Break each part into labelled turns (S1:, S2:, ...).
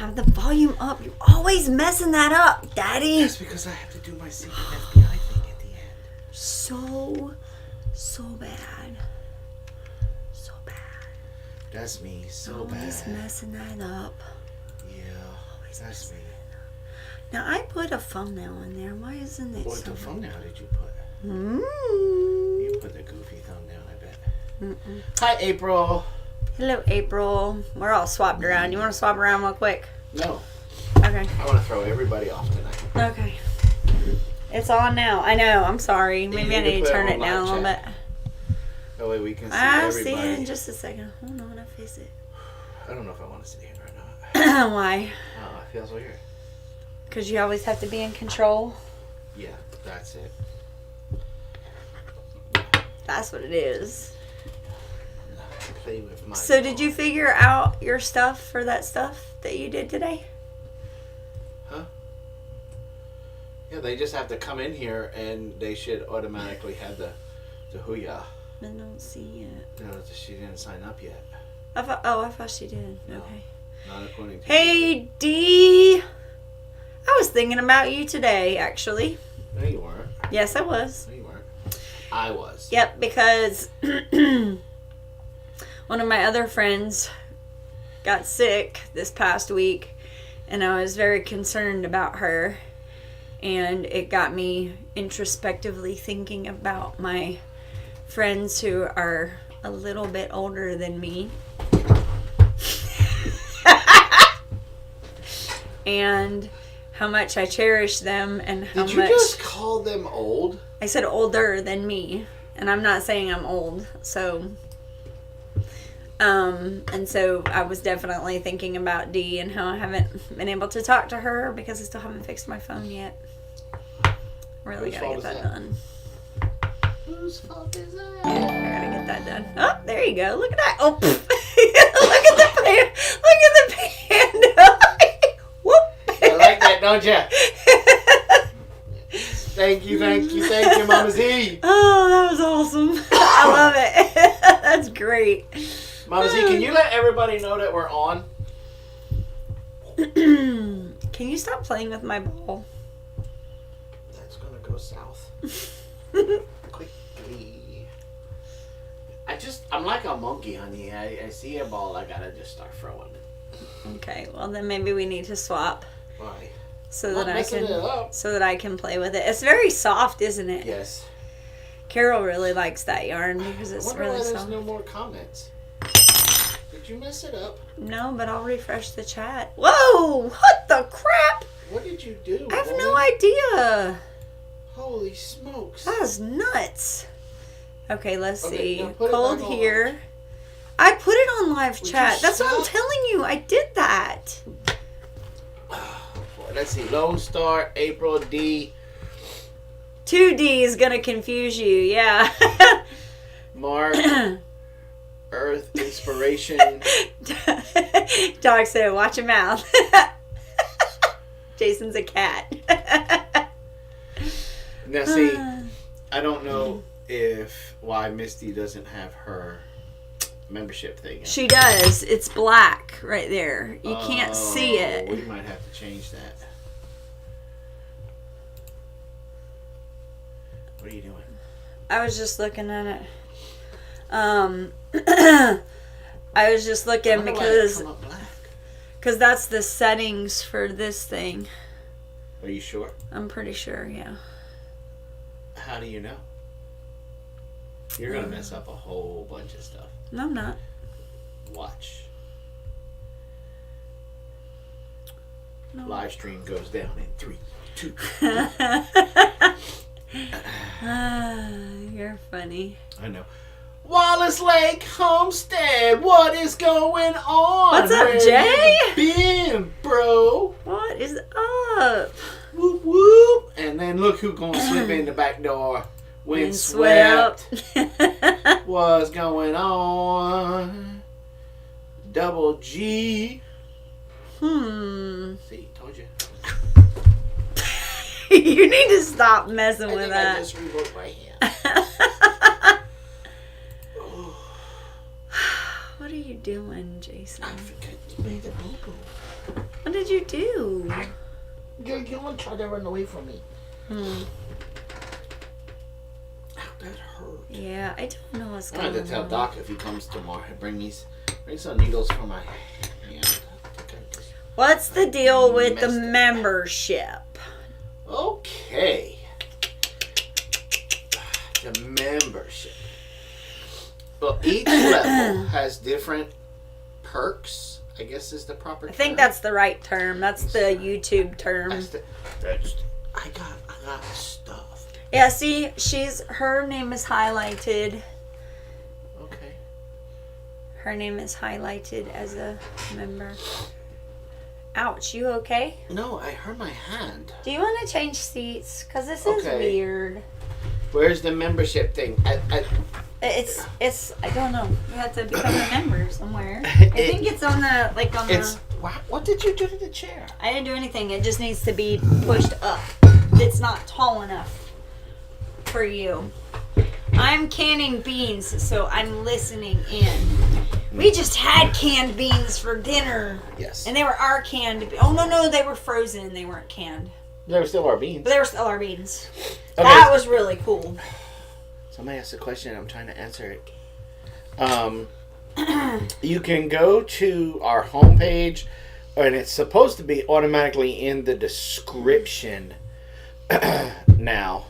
S1: have the volume up. You're always messing that up, Daddy.
S2: That's because I have to do my secret FBI thing at the end.
S1: So bad. So bad.
S2: That's me. So
S1: always
S2: bad.
S1: Messing that up.
S2: Yeah, that's me.
S1: Now, I put a thumbnail in there. Why isn't it
S2: What
S1: so
S2: thumbnail did you put? You put the goofy thumbnail, I bet. Hi, April.
S1: Hello, April. We're all swapped around. You want to swap around real quick?
S2: No.
S1: Okay.
S2: I want to throw everybody off tonight.
S1: Okay. It's on now. I know. I'm sorry. Maybe I need to turn it down a little bit.
S2: That way we can see
S1: I'll
S2: everybody.
S1: see it in just a second. Hold on. I'll face it.
S2: I don't know if I want to sit here or not.
S1: Why?
S2: Oh, it feels weird.
S1: Because you always have to be in control.
S2: Yeah, that's it.
S1: That's what it is.
S2: Play with my
S1: So did you figure out your stuff for that stuff that you did today?
S2: Huh? Yeah, they just have to come in here and they should automatically have the hooyah.
S1: I don't see it.
S2: No, she didn't sign up yet.
S1: I thought she did.
S2: No,
S1: Okay.
S2: not according to
S1: Hey, D. I was thinking about you today, actually.
S2: No, you weren't.
S1: Yes, I was.
S2: No, you weren't. I was.
S1: Yep, because one of my other friends got sick this past week, and I was very concerned about her, and it got me introspectively thinking about my friends who are a little bit older than me. And how much I cherish them, and how much...
S2: Did you just call them old?
S1: I said older than me, and I'm not saying I'm old, so... and so I was definitely thinking about Dee and how I haven't been able to talk to her because I still haven't fixed my phone yet. Really gotta get that done.
S2: Whose fault is that?
S1: Yeah, I gotta get that done. Oh, there you go. Look at that. Oh, look at the pan. Look at the panda. Whoop.
S2: I like that, don't you? Thank you, Mama Z.
S1: Oh, that was awesome. I love it. That's great.
S2: Mama Z, can you let everybody know that we're on?
S1: Can you stop playing with my ball?
S2: That's gonna go south. Quickly. I'm like a monkey, honey. I see a ball, I gotta just start throwing it.
S1: Okay, well then maybe we need to swap.
S2: Why?
S1: So that I can play with it. It's very soft, isn't it?
S2: Yes.
S1: Carol really likes that yarn because it's really soft.
S2: There's no more comments. Did you mess it up?
S1: No, but I'll refresh the chat. Whoa! What the crap?
S2: What did you do?
S1: I have no idea.
S2: Holy smokes.
S1: That is nuts. Okay, let's see.
S2: Now put it
S1: Cold
S2: back on
S1: here.
S2: live.
S1: I put it on live
S2: Would
S1: chat.
S2: you
S1: That's what I'm
S2: stop?
S1: telling you. I did that.
S2: Let's see. Lone Star, April, D.
S1: 2D is going to confuse you. Yeah.
S2: Mark. Earth Inspiration.
S1: Dog said, watch your mouth. Jason's a cat.
S2: Now see, I don't know why Misty doesn't have her membership thing.
S1: She does. It's black right there. You can't see it.
S2: We might have to change that. What are you doing?
S1: I was just looking at it. I was just looking because that's the settings for this thing.
S2: Are you sure?
S1: I'm pretty sure, yeah.
S2: How do you know? You're gonna mess up a whole bunch of stuff.
S1: No, I'm not.
S2: Watch.
S1: No.
S2: Live stream goes down in 3, 2.
S1: You're funny.
S2: I know. Wallace Lake Homestead, what is going on?
S1: What's up,
S2: Where
S1: Jay?
S2: you been, bro?
S1: What is up?
S2: Whoop whoop. And then look who gonna slip in the back door. Windswept. What's going on? Double G. See, told you.
S1: You need to stop messing with that.
S2: I just rewrote my hand.
S1: What are you doing, Jason?
S2: I forget you made a boo-boo.
S1: What did you do?
S2: You're going to try to run away from me. Ow, that hurt.
S1: Yeah, I don't know what's
S2: I
S1: going on.
S2: have to tell Doc if he comes tomorrow, bring some needles for my hand.
S1: What's the deal with the membership?
S2: Okay. The membership. Well, each level has different perks, I guess is the proper term.
S1: I think that's the right term. That's the YouTube term.
S2: I got stuff.
S1: Yeah, see, her name is highlighted.
S2: Okay.
S1: Her name is highlighted as a member. Ouch, you okay?
S2: No, I hurt my hand.
S1: Do you want to change seats? Because this is weird.
S2: Where's the membership thing?
S1: It's I don't know. You have to become a member somewhere. I think it's on the
S2: What did you do to the chair?
S1: I didn't do anything. It just needs to be pushed up. It's not tall enough for you. I'm canning beans, so I'm listening in. We just had canned beans for dinner.
S2: Yes.
S1: And they were our canned. Oh, no, they were frozen. They weren't canned.
S2: They were still our beans.
S1: But they were still our beans.
S2: Okay.
S1: That was really cool.
S2: Somebody asked a question. I'm trying to answer it. You can go to our homepage, and it's supposed to be automatically in the description now,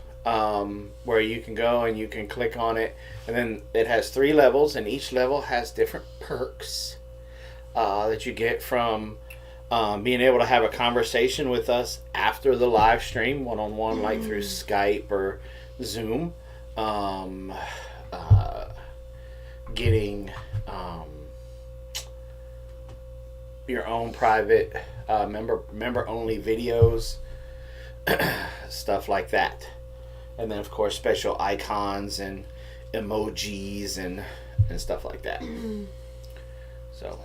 S2: where you can go and you can click on it. And then it has 3 levels, and each level has different perks that you get from being able to have a conversation with us after the live stream, one-on-one, like through Skype or Zoom. Getting your own private member-only videos, stuff like that. And then, of course, special icons and emojis and stuff like that. So,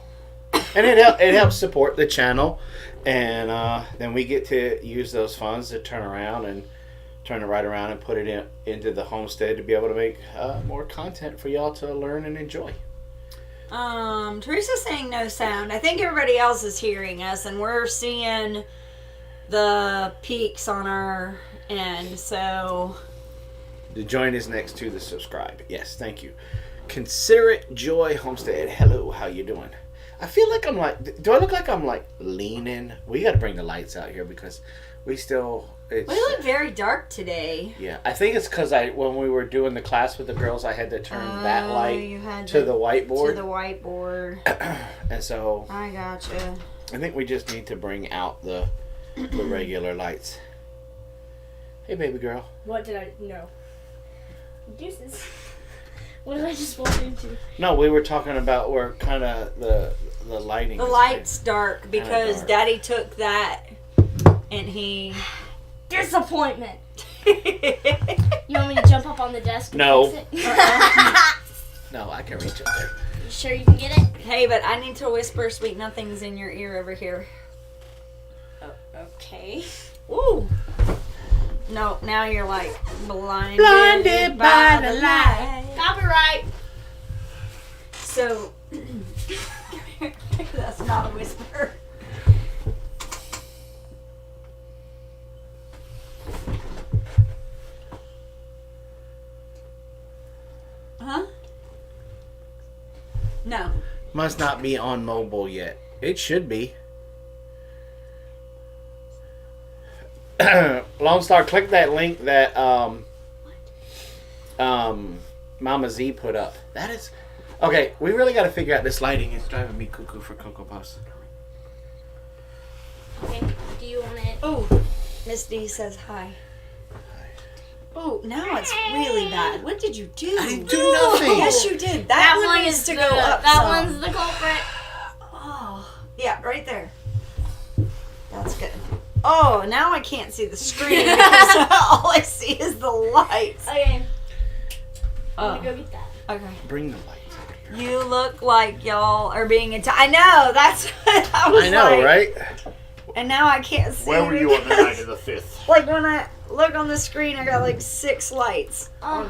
S2: and it helps support the channel, and then we get to use those funds to turn it right around and put it into the homestead to be able to make more content for y'all to learn and enjoy.
S1: Teresa's saying no sound. I think everybody else is hearing us, and we're seeing the peaks on our end, so...
S2: The join is next to the subscribe. Yes, thank you. Consider it Joy Homestead. Hello, how you doing? I feel like I'm like... Do I look like I'm like leaning? We got to bring the lights out here because we still...
S1: We look very dark today.
S2: Yeah, I think it's because when we were doing the class with the girls, I had to turn that light to the whiteboard.
S1: To the whiteboard.
S2: And so...
S1: I gotcha.
S2: I think we just need to bring out the regular lights. Hey, baby girl.
S3: What did I... No. Deuces. What did I just walk into?
S2: No, we were talking about where kind of the lighting.
S1: The light's dark because Daddy took that and he...
S3: Disappointment. You want me to jump up on the desk and
S2: No.
S3: fix it?
S2: No, I can reach up there.
S3: You sure you can get it?
S1: Hey, but I need to whisper sweet nothings in your ear over here.
S3: Oh, okay.
S1: Ooh. No, now you're like blinded
S2: by the light.
S3: Copyright.
S1: So, that's not a whisper. Huh? No.
S2: Must not be on mobile yet. It should be. Lone Star, click that link that Mama Z put up. That is okay. We really got to figure out this lighting. It's driving me cuckoo for Cocoa Puffs.
S3: Okay. Do you want it?
S1: Oh, Miss D says hi. Oh, now it's really bad. What did you do?
S2: I didn't do nothing.
S1: Yes, you did. That one needs to go up.
S3: That
S1: some.
S3: one's the culprit.
S1: Oh, yeah, right there. That's good. Oh, now I can't see the screen because all I see is the lights.
S3: Okay. I'm gonna go get that.
S1: Okay.
S2: Bring the lights over here.
S1: You look like y'all are being I know. That's what I was
S2: I know,
S1: like.
S2: right?
S1: And now I can't see.
S2: Where were you on the night of the 5th?
S1: Like when I look on the screen, I got like 6 lights.
S3: I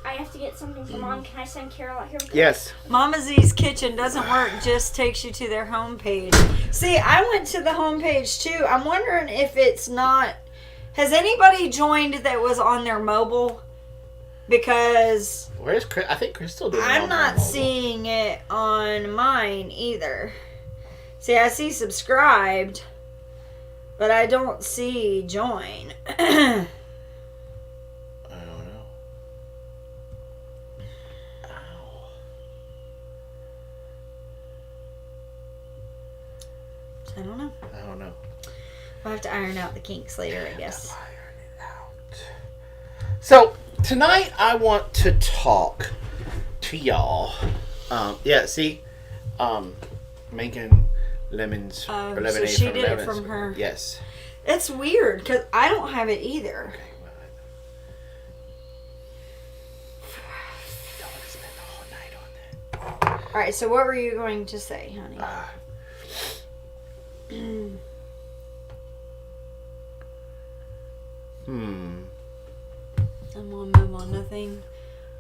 S3: have to get something for Mom. Can I send Carol out here?
S2: Yes.
S1: Mama Z's Kitchen doesn't work, just takes you to their homepage. See, I went to the homepage too. I'm wondering if it's not. Has anybody joined that was on their mobile? Because
S2: Where's Chris? I think Crystal did.
S1: I'm not seeing it on mine either. See, I see subscribed, but I don't see join.
S2: I don't know. Ow.
S1: I don't know.
S2: I don't know.
S1: We'll have to iron out the kinks later, I guess.
S2: Iron it out. So tonight I want to talk to y'all. Making lemons or lemonade
S1: so she
S2: from
S1: did
S2: lemons.
S1: it from her.
S2: Yes.
S1: It's weird because I don't have it either.
S2: Okay, well, don't want to spend the whole night on that.
S1: All right. So what were you going to say, honey? I'm on move on nothing.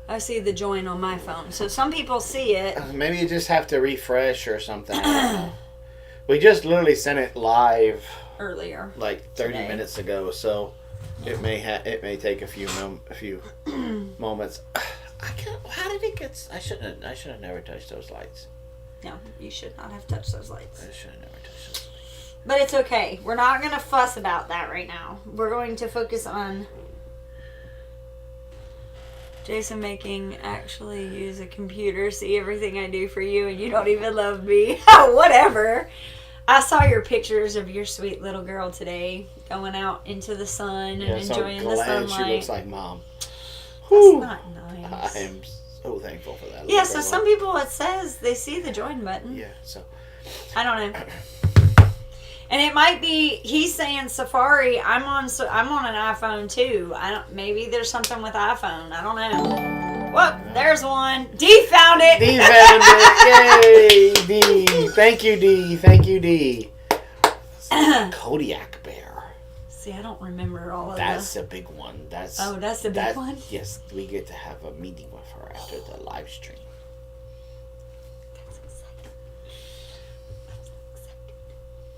S1: I see the join on my phone. So some people see it.
S2: Maybe you just have to refresh or something. I don't know. We just literally sent it live
S1: Earlier.
S2: like 30
S1: Today.
S2: minutes ago, so it may take a few moments. I can't. How did it get? I shouldn't have never touched those lights.
S1: No, you should not have touched those lights.
S2: I should have never touched those lights.
S1: But it's okay. We're not going to fuss about that right now. We're going to focus on Jason making actually use a computer, see everything I do for you, and you don't even love me. Whatever. I saw your pictures of your sweet little girl today going out into the sun and enjoying the sunlight.
S2: She looks like Mom.
S1: That's not nice.
S2: I am so thankful for that.
S1: Yeah, so some people, it says they see the join button.
S2: Yeah, so.
S1: I don't know. And it might be he's saying Safari. I'm on an iPhone too. Maybe there's something with iPhone. I don't know. Whoop, there's one. D found it.
S2: D found it. Yay, D. Thank you, D. Thank you, D. Kodiak bear.
S1: See, I don't remember all of
S2: That's a big one. That's
S1: the big one?
S2: Yes, we get to have a meeting with her after the live stream.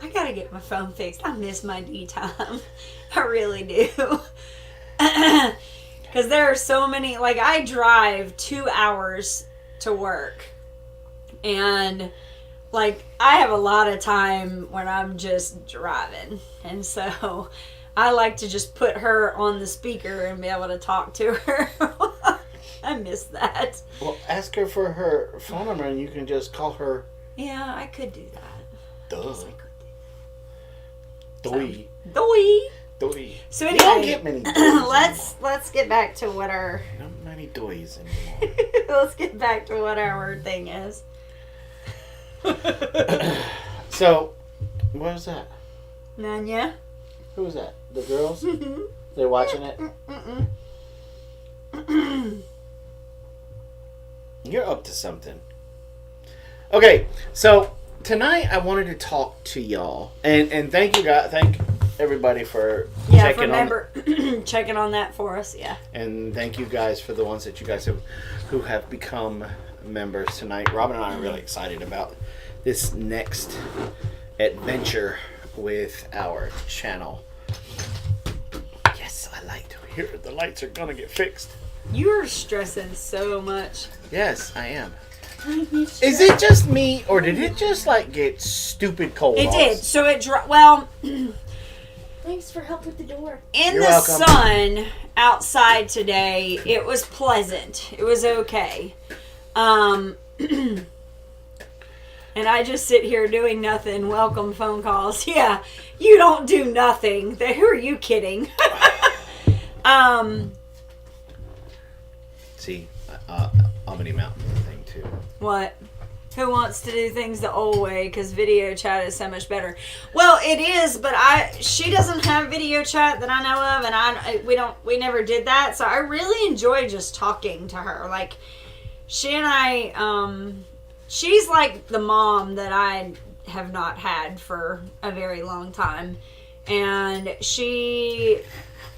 S1: I gotta get my phone fixed. I miss my D time. I really do. Because there are so many, like I drive 2 hours to work. And like I have a lot of time when I'm just driving. And so I like to just put her on the speaker and be able to talk to her. I miss that.
S2: Well, ask her for her phone number and you can just call her.
S1: Yeah, I could do that.
S2: Duh.
S1: Doi.
S2: Doi.
S1: So
S2: You don't
S1: anyway,
S2: get many doys
S1: let's get back to what our
S2: Not many doys anymore.
S1: let's get back to what our thing is.
S2: So, what was that?
S1: Nanya.
S2: Who was that? The girls? They're watching it? You're up to something. Okay, so tonight I wanted to talk to y'all, and thank you guys, thank everybody for checking
S1: checking on that for us. Yeah,
S2: and thank you guys for the ones that you guys who have become members tonight. Robin and I are really excited about this next adventure with our channel. Yes, I like to hear the lights are gonna get fixed.
S1: you are stressing so much.
S2: Yes, I am. Is it just me, or did it just like get stupid cold?
S1: It did. So it well.
S3: Thanks for help with the door.
S1: In
S2: You're
S1: the
S2: welcome.
S1: sun outside today, it was pleasant. It was okay. And I just sit here doing nothing. Welcome phone calls. Yeah, you don't do nothing. Who are you kidding?
S2: See, Albany Mountain thing too.
S1: What? Who wants to do things the old way? Because video chat is so much better. Well, it is, but she doesn't have video chat that I know of, and we never did that. So I really enjoy just talking to her. Like she and I, she's like the mom that I have not had for a very long time. And she,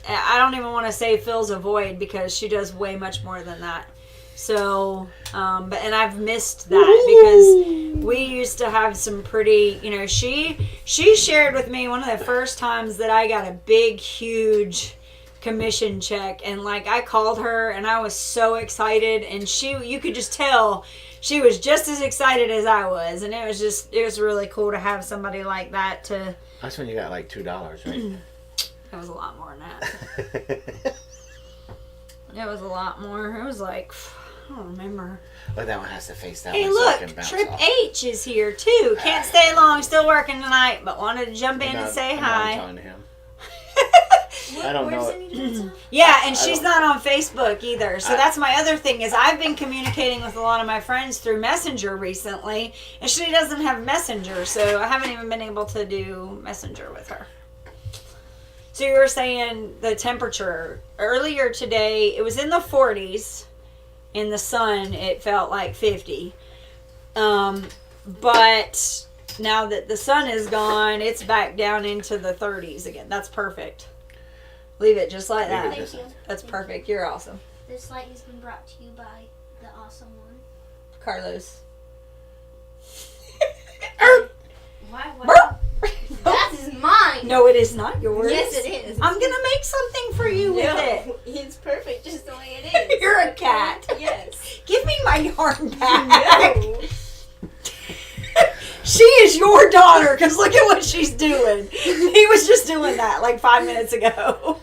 S1: I don't even want to say fills a void because she does way much more than that. So, and I've missed that because we used to have some pretty, she shared with me one of the first times that I got a big, huge commission check, and like I called her and I was so excited, and you could just tell she was just as excited as I was, and it was really cool to have somebody like that to.
S2: That's when you got like $2, right?
S1: That was a lot more than that. It was a lot more. It was like, I don't remember.
S2: But that one has to face that
S1: hey,
S2: one.
S1: Look,
S2: so I can bounce
S1: Trip
S2: off.
S1: H is here too. Can't stay long, still working tonight, but wanted to jump in and say hi.
S2: I'm talking to him. I don't know it.
S1: Yeah, and she's not on Facebook either. So that's my other thing is I've been communicating with a lot of my friends through Messenger recently, and she doesn't have Messenger, so I haven't even been able to do Messenger with her. So you were saying the temperature earlier today, it was in the 40s. In the sun, it felt like 50. But now that the sun is gone, it's back down into the 30s again. That's perfect. Leave it just like that.
S3: Thank you.
S1: That's perfect. You're awesome.
S3: This light has been brought to you by the awesome one.
S1: Carlos.
S3: Why? That is mine.
S1: No, it is not yours.
S3: Yes, it is.
S1: I'm going to make something for you with it.
S3: It's perfect just the way it is.
S1: You're a cat.
S3: Yes.
S1: Give me my yarn back. No. She is your daughter, because look at what she's doing. He was just doing that like 5 minutes ago.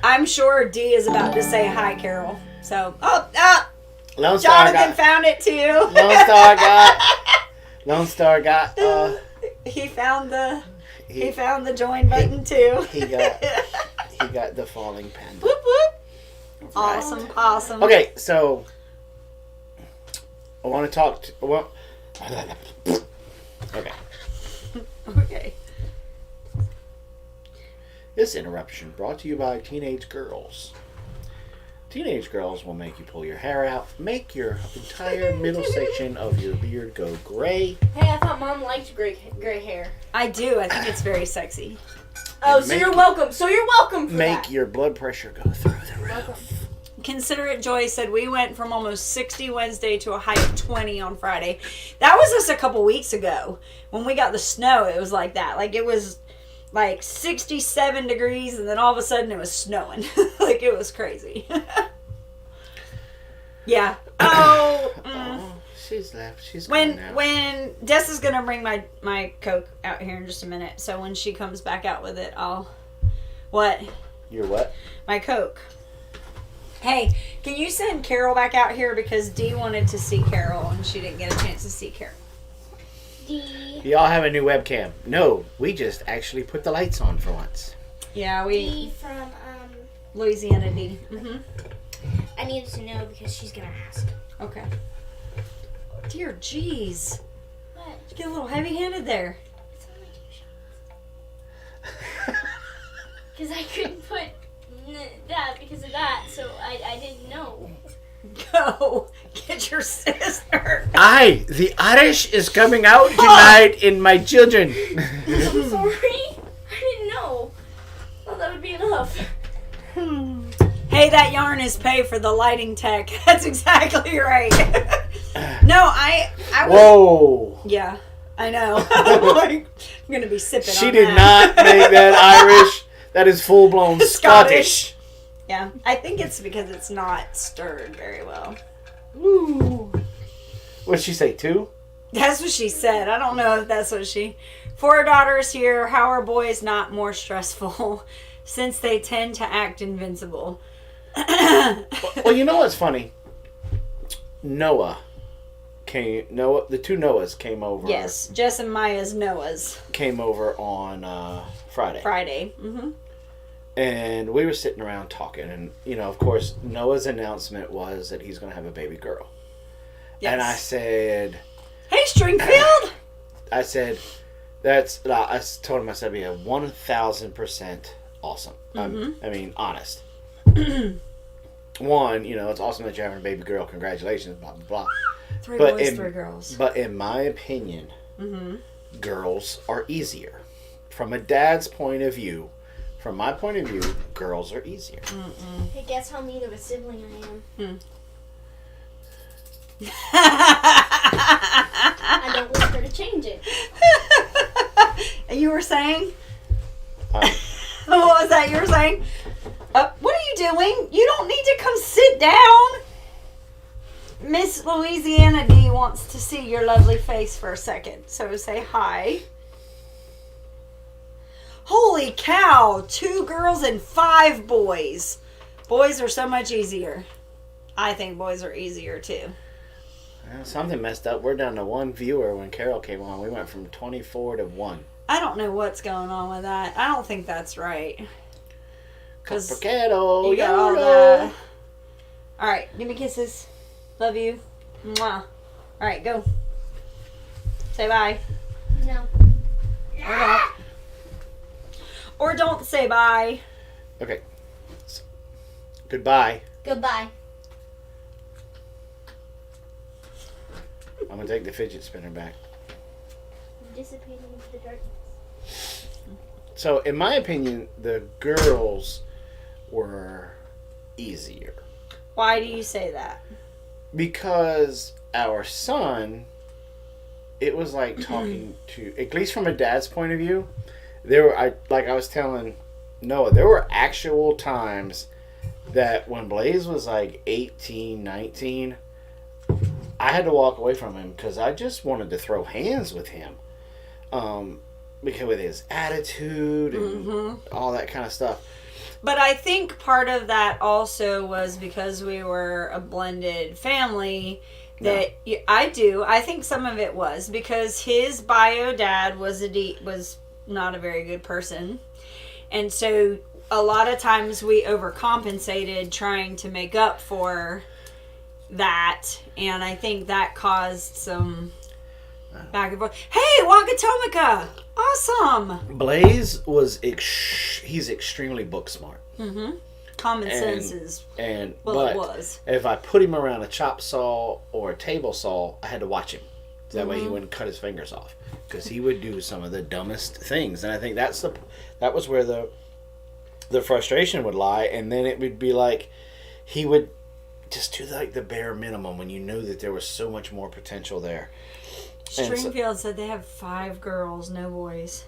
S1: I'm sure Dee is about to say hi, Carol. So,
S2: Lone Star
S1: Jonathan found it too.
S2: Lone Star got.
S1: He found the join button too.
S2: He got the falling panda.
S1: Whoop whoop. Awesome, awesome.
S2: Okay, so I want to talk. Okay.
S1: Okay.
S2: This interruption brought to you by teenage girls. Teenage girls will make you pull your hair out, make your entire middle section of your beard go gray.
S3: Hey, I thought Mom liked gray hair.
S1: I do. I think it's very sexy.
S3: Oh, so you're welcome. So you're welcome for
S2: Make
S3: that.
S2: your blood pressure go through the roof.
S3: Welcome.
S1: Considerate Joy said we went from almost 60 Wednesday to a high of 20 on Friday. That was just a couple weeks ago. When we got the snow, it was like that. Like it was like 67 degrees and then all of a sudden it was snowing. Like it was crazy. Yeah.
S2: Oh, she's left. She's gone now.
S1: When Des is going to bring my Coke out here in just a minute. So when she comes back out with it, I'll... What?
S2: Your what?
S1: My Coke. Hey, can you send Carol back out here because Dee wanted to see Carol and she didn't get a chance to see Carol.
S3: D.
S2: Y'all have a new webcam. No, we just actually put the lights on for once.
S1: Yeah,
S3: D from
S1: Louisiana D. Mm-hmm.
S3: I needed to know because she's gonna ask.
S1: Okay. Dear jeez.
S3: What?
S1: You get a little heavy-handed there.
S3: It's only 2 shots. Because I couldn't put that because of that, so I didn't know.
S1: Go. Get your sister.
S2: The Irish is coming out tonight in my children.
S3: I'm sorry. I didn't know. I thought that would be enough.
S1: Hey, that yarn is pay for the lighting tech. That's exactly right. No, I was...
S2: Whoa.
S1: Yeah, I know. I'm going to be sipping
S2: She
S1: on
S2: did
S1: that.
S2: not make that Irish. That is full-blown Scottish.
S1: Yeah, I think it's because it's not stirred very well.
S2: Woo. What did she say, 2?
S1: That's what she said. I don't know if that's what she... 4 daughters here. How are boys not more stressful since they tend to act invincible?
S2: Well, you know what's funny? The 2 Noahs came over.
S1: Yes, Jess and Maya's Noahs.
S2: Came over on Friday.
S1: Mm-hmm.
S2: And we were sitting around talking, and of course, Noah's announcement was that he's going to have a baby girl. Yes. And I said,
S1: "Hey, Stringfield."
S2: I said, I told him, I said, be a 1,000% awesome.
S1: Mm-hmm.
S2: I mean, honest. One, it's awesome that you're having a baby girl. Congratulations, blah, blah, blah.
S1: 3 boys, 3 girls.
S2: But in my opinion,
S1: Mm-hmm.
S2: girls are easier. From a dad's point of view, from my point of view, girls are easier.
S1: Mm-mm.
S3: Hey, guess how mean of a sibling I am. I don't want her to change it.
S1: You were saying?
S2: Um,
S1: What was that you were saying? What are you doing? You don't need to come sit down. Miss Louisiana D wants to see your lovely face for a second. So say hi. Holy cow. 2 girls and 5 boys. Boys are so much easier. I think boys are easier too.
S2: Something messed up. We're down to 1 viewer when Carol came on. We went from 24 to 1.
S1: I don't know what's going on with that. I don't think that's right. Because
S2: Complicado,
S1: you got all that. Alright, give me kisses. Love you. Mwah. Alright, go. Say bye.
S3: No.
S1: Or don't. Or don't say bye.
S2: Okay. Goodbye.
S3: Goodbye.
S2: I'm going to take the fidget spinner back.
S3: Dissipating into the darkness.
S2: So, in my opinion, the girls were easier.
S1: Why do you say that?
S2: Because our son, it was like talking to, at least from a dad's point of view, like I was telling Noah, there were actual times that when Blaze was like 18, 19, I had to walk away from him because I just wanted to throw hands with him. Because with his attitude and all that kind of stuff.
S1: But I think part of that also was because we were a blended family. I think some of it was because his bio dad was not a very good person, and so a lot of times we overcompensated trying to make up for that, and I think that caused some back and forth. Hey, Wakatomica! Awesome!
S2: Blaze was he's extremely book smart.
S1: Mm-hmm. Common sense is
S2: it
S1: was.
S2: If I put him around a chop saw or a table saw, I had to watch him. That way he wouldn't cut his fingers off. Because he would do some of the dumbest things. And I think that was where the frustration would lie. And then it would be like he would just do like the bare minimum when you knew that there was so much more potential there.
S1: Stringfield said they have 5 girls, no boys.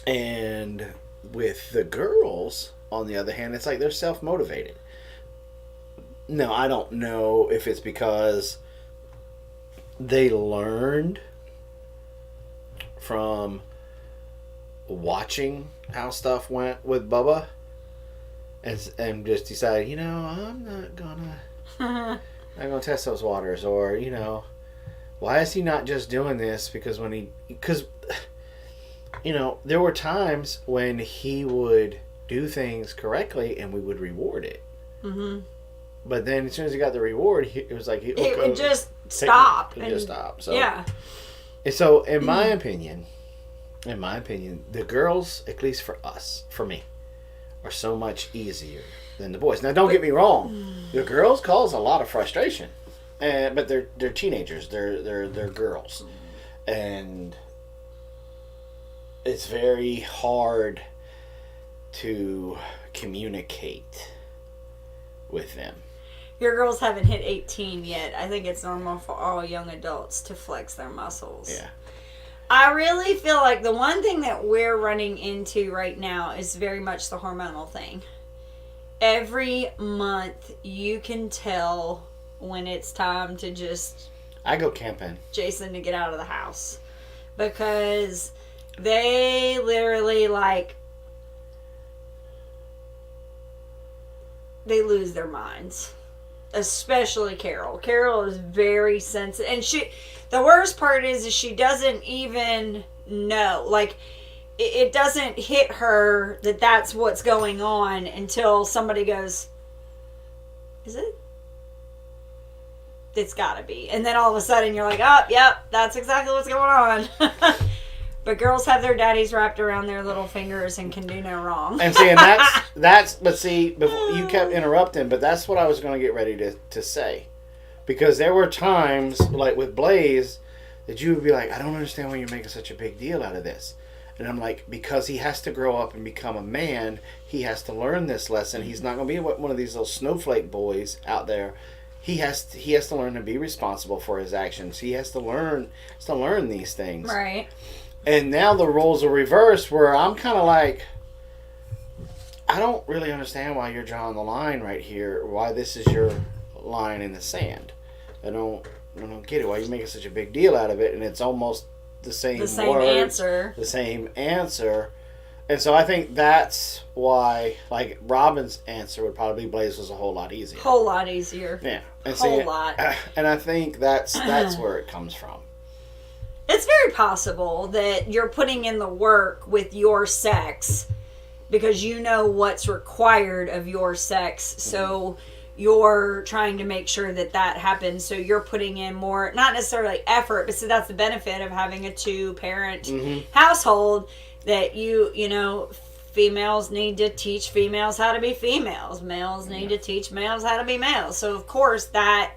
S2: And with the girls, on the other hand, it's like they're self-motivated. No, I don't know if it's because they learned from watching how stuff went with Bubba and just decided, I'm not gonna test those waters, or why is he not just doing this because there were times when he would do things correctly and we would reward it. Mm-hmm. But then as soon as he got the reward, it was like
S1: it would just stop.
S2: It just stop. So
S1: yeah.
S2: And so in my opinion, the girls, at least for me, are so much easier than the boys. Now don't get me wrong, the girls cause a lot of frustration. But they're teenagers. They're girls, and it's very hard to communicate with them.
S1: Your girls haven't hit 18 yet. I think it's normal for all young adults to flex their muscles.
S2: Yeah.
S1: I really feel like the one thing that we're running into right now is very much the hormonal thing. Every month you can tell when it's time to just...
S2: I go camping.
S1: Jason to get out of the house. Because they literally they lose their minds. Especially Carol. Carol is very sensitive. And the worst part is she doesn't even know. It doesn't hit her that that's what's going on until somebody goes, is it? It's gotta be. And then all of a sudden you're like, oh, yep, that's exactly what's going on. But girls have their daddies wrapped around their little fingers and can do no wrong.
S2: And see, but see, before you kept interrupting, but that's what I was going to get ready to say. Because there were times, like with Blaze, that you would be like, I don't understand why you're making such a big deal out of this. And I'm like, because he has to grow up and become a man, he has to learn this lesson. He's not going to be one of these little snowflake boys out there. He has to learn to be responsible for his actions. He has to learn these things.
S1: Right.
S2: And now the roles are reversed, where I'm kind of like, I don't really understand why you're drawing the line right here. Why this is your line in the sand. I don't get it. Why you making such a big deal out of it? And it's almost the same words,
S1: answer.
S2: The same answer. And so I think that's why, like, Robin's answer would probably be Blaze was a whole lot easier.
S1: Whole lot easier.
S2: Yeah. And
S1: whole lot.
S2: And I think that's where it comes from.
S1: It's very possible that you're putting in the work with your sex because you know what's required of your sex. So you're trying to make sure that happens. So you're putting in more, not necessarily effort, but so that's the benefit of having a 2-parent household, that you know, females need to teach females how to be females. Males need to teach males how to be males. So of course that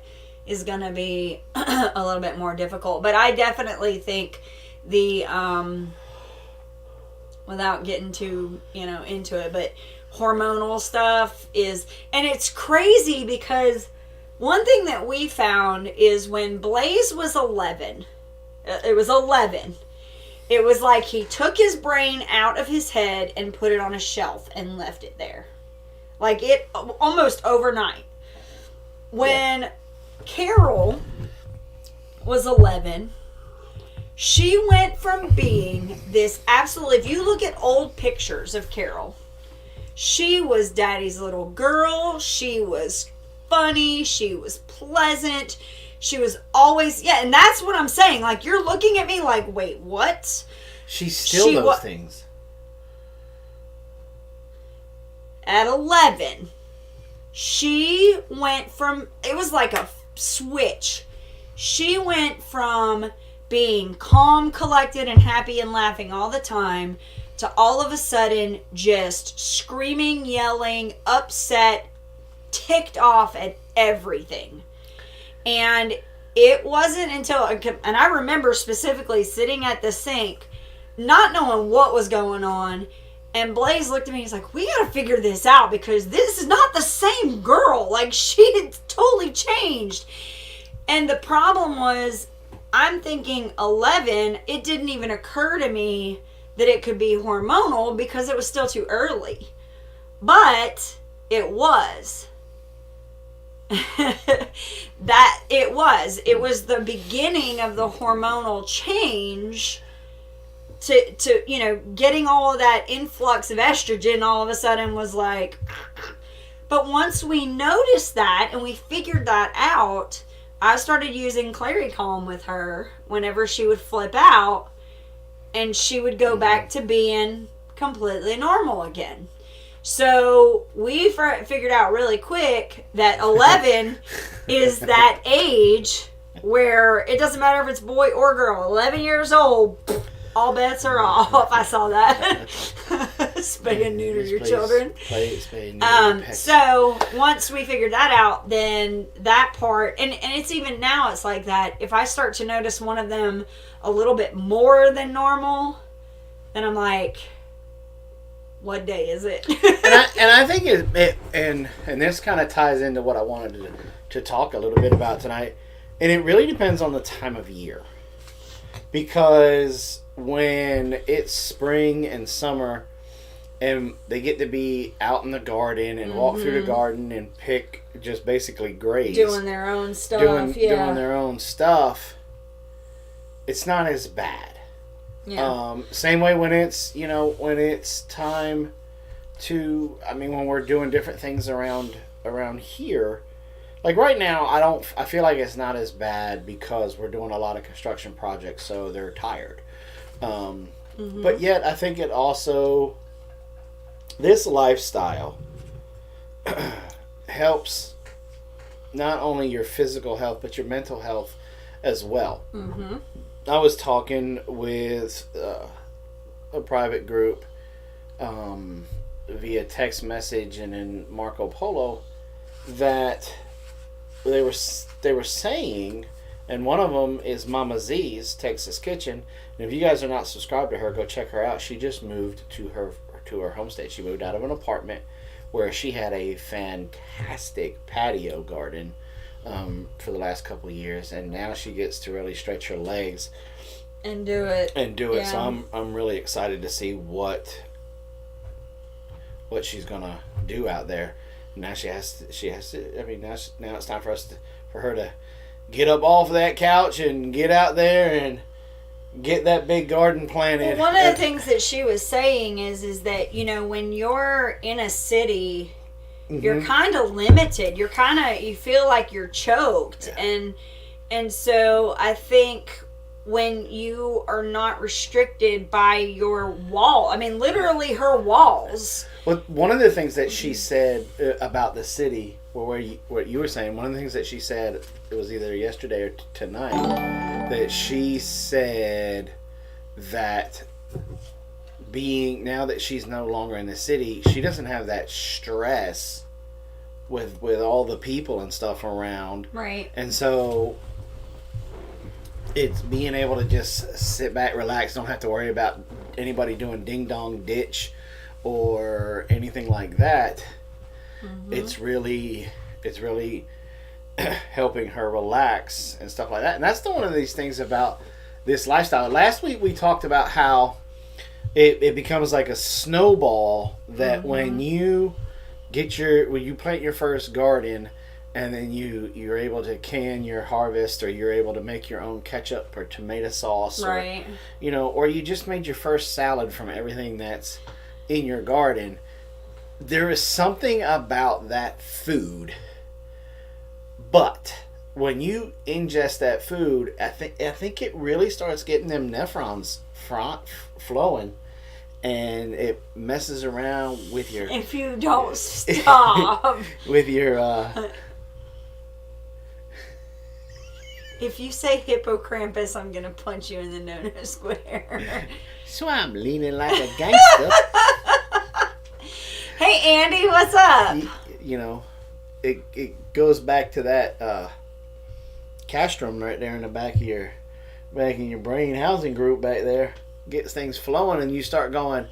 S1: is going to be a little bit more difficult. But I definitely think the, without getting too, into it, but hormonal stuff is, and it's crazy because one thing that we found is when Blaze was 11, it was like he took his brain out of his head and put it on a shelf and left it there. Like it almost overnight. When Carol was 11, she went from being this absolutely, if you look at old pictures of Carol, she was daddy's little girl. She was funny. She was pleasant. She was always, and that's what I'm saying. Like, you're looking at me like, wait, what?
S2: She's still those things.
S1: At 11, she went from, it was like a switch. She went from being calm, collected, and happy and laughing all the time to all of a sudden just screaming, yelling, upset, ticked off at everything. And it wasn't until, and I remember specifically sitting at the sink, not knowing what was going on, and Blaze looked at me and he's like, we gotta figure this out because this is not the same girl. Like, she had totally changed. And the problem was, I'm thinking 11, it didn't even occur to me that it could be hormonal because it was still too early. But it was. It was the beginning of the hormonal change to getting all of that influx of estrogen all of a sudden was like, but once we noticed that and we figured that out, I started using Clary Calm with her whenever she would flip out, and she would go back to being completely normal again. So we figured out really quick that 11 is that age where it doesn't matter if it's boy or girl. 11 years old, all bets are off. I saw that. Spay and neuter your children. So once we figured that out, then that part, and it's even now it's like that. If I start to notice one of them a little bit more than normal, then I'm like, what day is it?
S2: and I think and this kind of ties into what I wanted to talk a little bit about tonight. And it really depends on the time of year. Because when it's spring and summer and they get to be out in the garden and walk through the garden and pick, just basically graze.
S1: Doing their own stuff,
S2: doing their own stuff, it's not as bad. Yeah. Same way when it's, when it's time to, when we're doing different things around here. Like right now, I feel like it's not as bad because we're doing a lot of construction projects, so they're tired. But yet, I think it also, this lifestyle helps not only your physical health, but your mental health as well. Mm-hmm. I was talking with a private group via text message and in Marco Polo that they were saying, and one of them is Mama Z's Texas Kitchen. And if you guys are not subscribed to her, go check her out. She just moved to her homestead. She moved out of an apartment where she had a fantastic patio garden for the last couple of years, and now she gets to really stretch her legs
S1: and do it.
S2: Yeah. So I'm really excited to see what she's gonna do out there. Now she has to. I mean, now it's time for her to get up off of that couch and get out there and get that big garden planted.
S1: Well, one of the things that she was saying is that, you know, when you're in a city, you're kind of limited. You feel like you're choked.
S2: Yeah.
S1: And so I think when you are not restricted by your wall, I mean, literally her walls.
S2: Well, one of the things that she said about the city, what you were saying, one of the things that she said, it was either yesterday or tonight, that she said that now that she's no longer in the city, she doesn't have that stress with all the people and stuff around.
S1: Right.
S2: And so it's being able to just sit back, relax, don't have to worry about anybody doing ding dong ditch or anything like that. It's really helping her relax and stuff like that. And that's one of these things about this lifestyle. Last week we talked about how it becomes like a snowball that when you plant your first garden, and then you're able to can your harvest, or you're able to make your own ketchup or tomato sauce,
S1: right?
S2: Or you just made your first salad from everything that's in your garden. There is something about that food, but when you ingest that food, I think it really starts getting them nephrons flowing, and it messes around with your.
S1: If you don't stop.
S2: With your.
S1: If you say hippocampus, I'm gonna punch you in the no square.
S2: So I'm leaning like a gangster.
S1: Hey Andy, what's up?
S2: It goes back to that castrum right there in the back in your brain housing group back there. Gets things flowing, and you start going,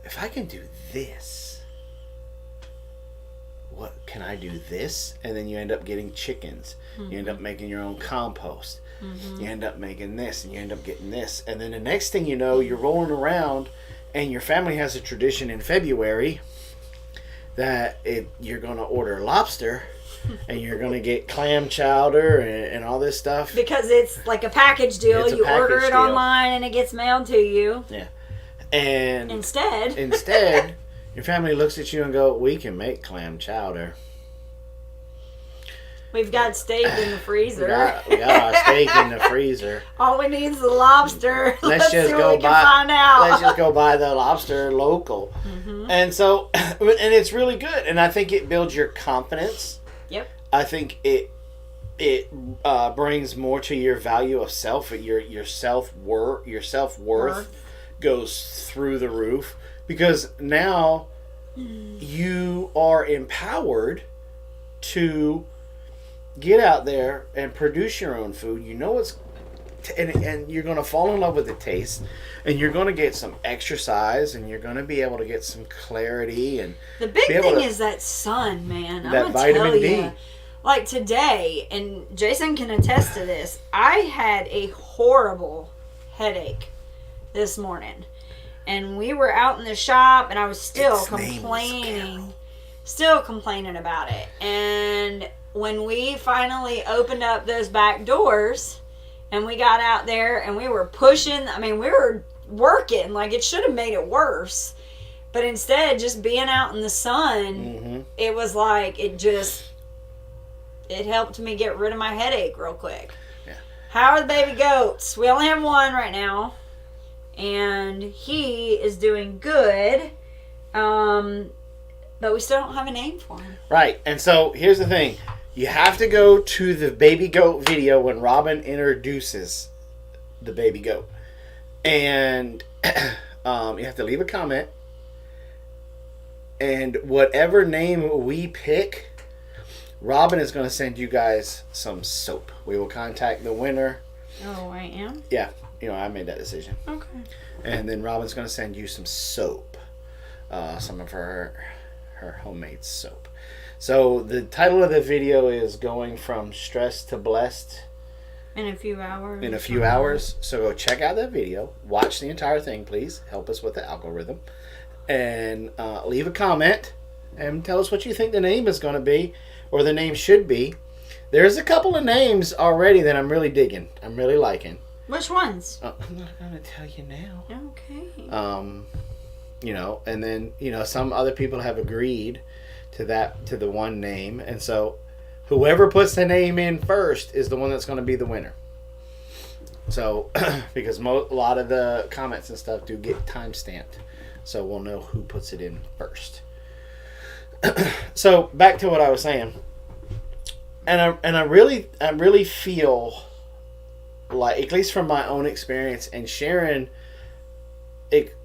S2: if I can do this, what can I do this? And then you end up getting chickens. You end up making your own compost. You end up making this, and you end up getting this. And then the next thing you know, you're rolling around, and your family has a tradition in February that you're going to order lobster, and you're going to get clam chowder and all this stuff.
S1: Because it's like a package deal. You order it online, and it gets mailed to you.
S2: Yeah. And
S1: instead,
S2: your family looks at you and go, we can make clam chowder.
S1: We've got steak in the freezer.
S2: We got our steak in the freezer.
S1: All we need is the lobster.
S2: Let's just go buy the lobster local. And so, and it's really good. And I think it builds your confidence.
S1: Yep.
S2: I think it brings more to your value of self. Your self-worth goes through the roof, because now you are empowered to get out there and produce your own food. And you're going to fall in love with the taste, and you're going to get some exercise, and you're going to be able to get some clarity. And
S1: the big thing is that sun, man.
S2: That I'm vitamin
S1: tell
S2: D.
S1: You, like today, and Jason can attest to this, I had a horrible headache this morning. And we were out in the shop, and I was still complaining about it. And when we finally opened up those back doors and we got out there and we were pushing, we were working, like it should have made it worse. But instead, just being out in the sun, it was like it helped me get rid of my headache real quick.
S2: Yeah.
S1: How are the baby goats? We only have one right now, and he is doing good. But we still don't have a name for him.
S2: Right. And so here's the thing. You have to go to the baby goat video when Robin introduces the baby goat. And you have to leave a comment. And whatever name we pick, Robin is going to send you guys some soap. We will contact the winner.
S1: Oh, I am?
S2: Yeah. I made that decision.
S1: Okay.
S2: And then Robin's going to send you some soap. Some of her homemade soap. So the title of the video is Going from Stressed to Blessed
S1: in a few hours.
S2: So go check out that video. Watch the entire thing, please. Help us with the algorithm. And leave a comment and tell us what you think the name is going to be, or the name should be. There's a couple of names already that I'm really digging. I'm really liking.
S1: Which ones?
S2: I'm not going to tell you now.
S1: Okay.
S2: And then, some other people have agreed to the one name. And so whoever puts the name in first is the one that's going to be the winner. So, because a lot of the comments and stuff do get time stamped. So we'll know who puts it in first. So back to what I was saying. And I really feel like, at least from my own experience and sharing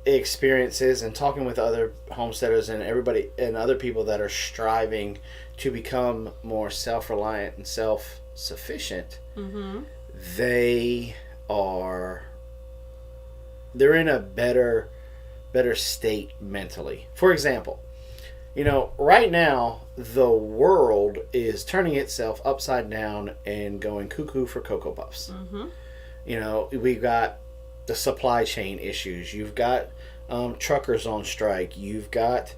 S2: experiences and talking with other homesteaders and everybody and other people that are striving to become more self-reliant and self-sufficient, they're in a better state mentally. For example, right now the world is turning itself upside down and going cuckoo for Cocoa Puffs. We've got the supply chain issues. You've got truckers on strike. You've got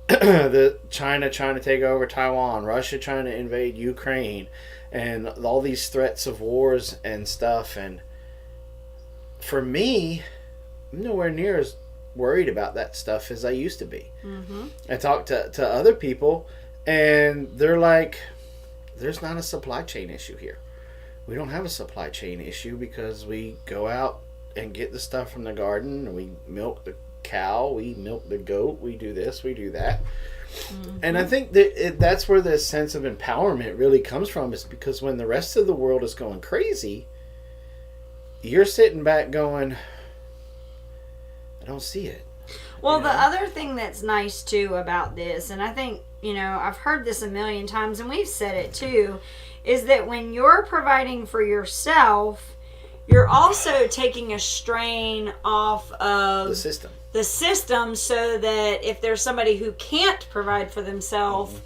S2: the China trying to take over Taiwan, Russia trying to invade Ukraine, and all these threats of wars and stuff. And for me, I'm nowhere near as worried about that stuff as I used to be. I talk to other people, and they're like, there's not a supply chain issue here. We don't have a supply chain issue because we go out and get the stuff from the garden. We milk the cow, we milk the goat, we do this, we do that. And I think that that's where the sense of empowerment really comes from, is because when the rest of the world is going crazy, you're sitting back going, I don't see it.
S1: Well, the other thing that's nice too about this, and I think, I've heard this a million times and we've said it too, is that when you're providing for yourself, you're also taking a strain off of the system, so that if there's somebody who can't provide for themselves,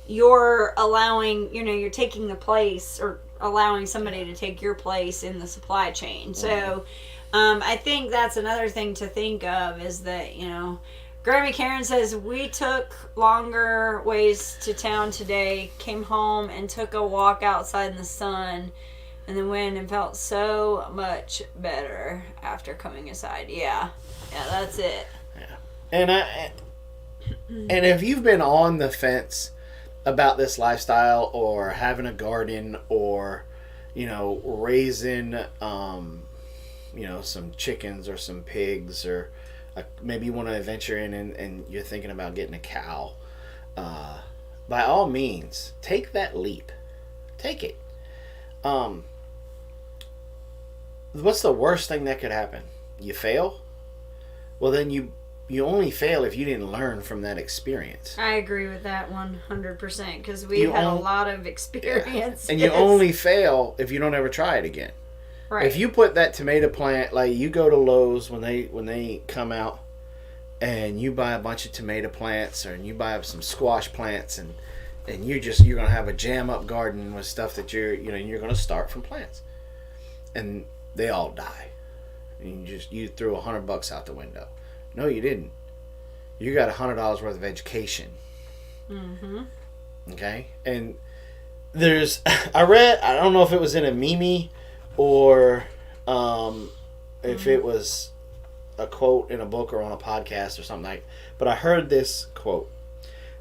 S1: you're allowing, you're taking the place, or allowing somebody to take your place in the supply chain. So I think that's another thing to think of, is that, Grammy Karen says, we took longer ways to town today, came home and took a walk outside in the sun and then went and felt so much better after coming inside. Yeah, that's it.
S2: Yeah. And if you've been on the fence about this lifestyle, or having a garden, or raising some chickens or some pigs, or maybe you want to venture in and you're thinking about getting a cow, by all means, take that leap. Take it. What's the worst thing that could happen? You fail? Well, then you only fail if you didn't learn from that experience.
S1: I agree with that 100%, because we've had a lot of experience.
S2: And you only fail if you don't ever try it again.
S1: Right.
S2: If you put that tomato plant, like you go to Lowe's when they come out, and you buy a bunch of tomato plants, or you buy some squash plants, and you're gonna have a jam up garden with stuff that you're gonna start from plants, and they all die, and you threw $100 out the window. No, you didn't. You got $100 worth of education. Okay, and I don't know if it was in a meme or if it was a quote in a book or on a podcast or something like, but I heard this quote: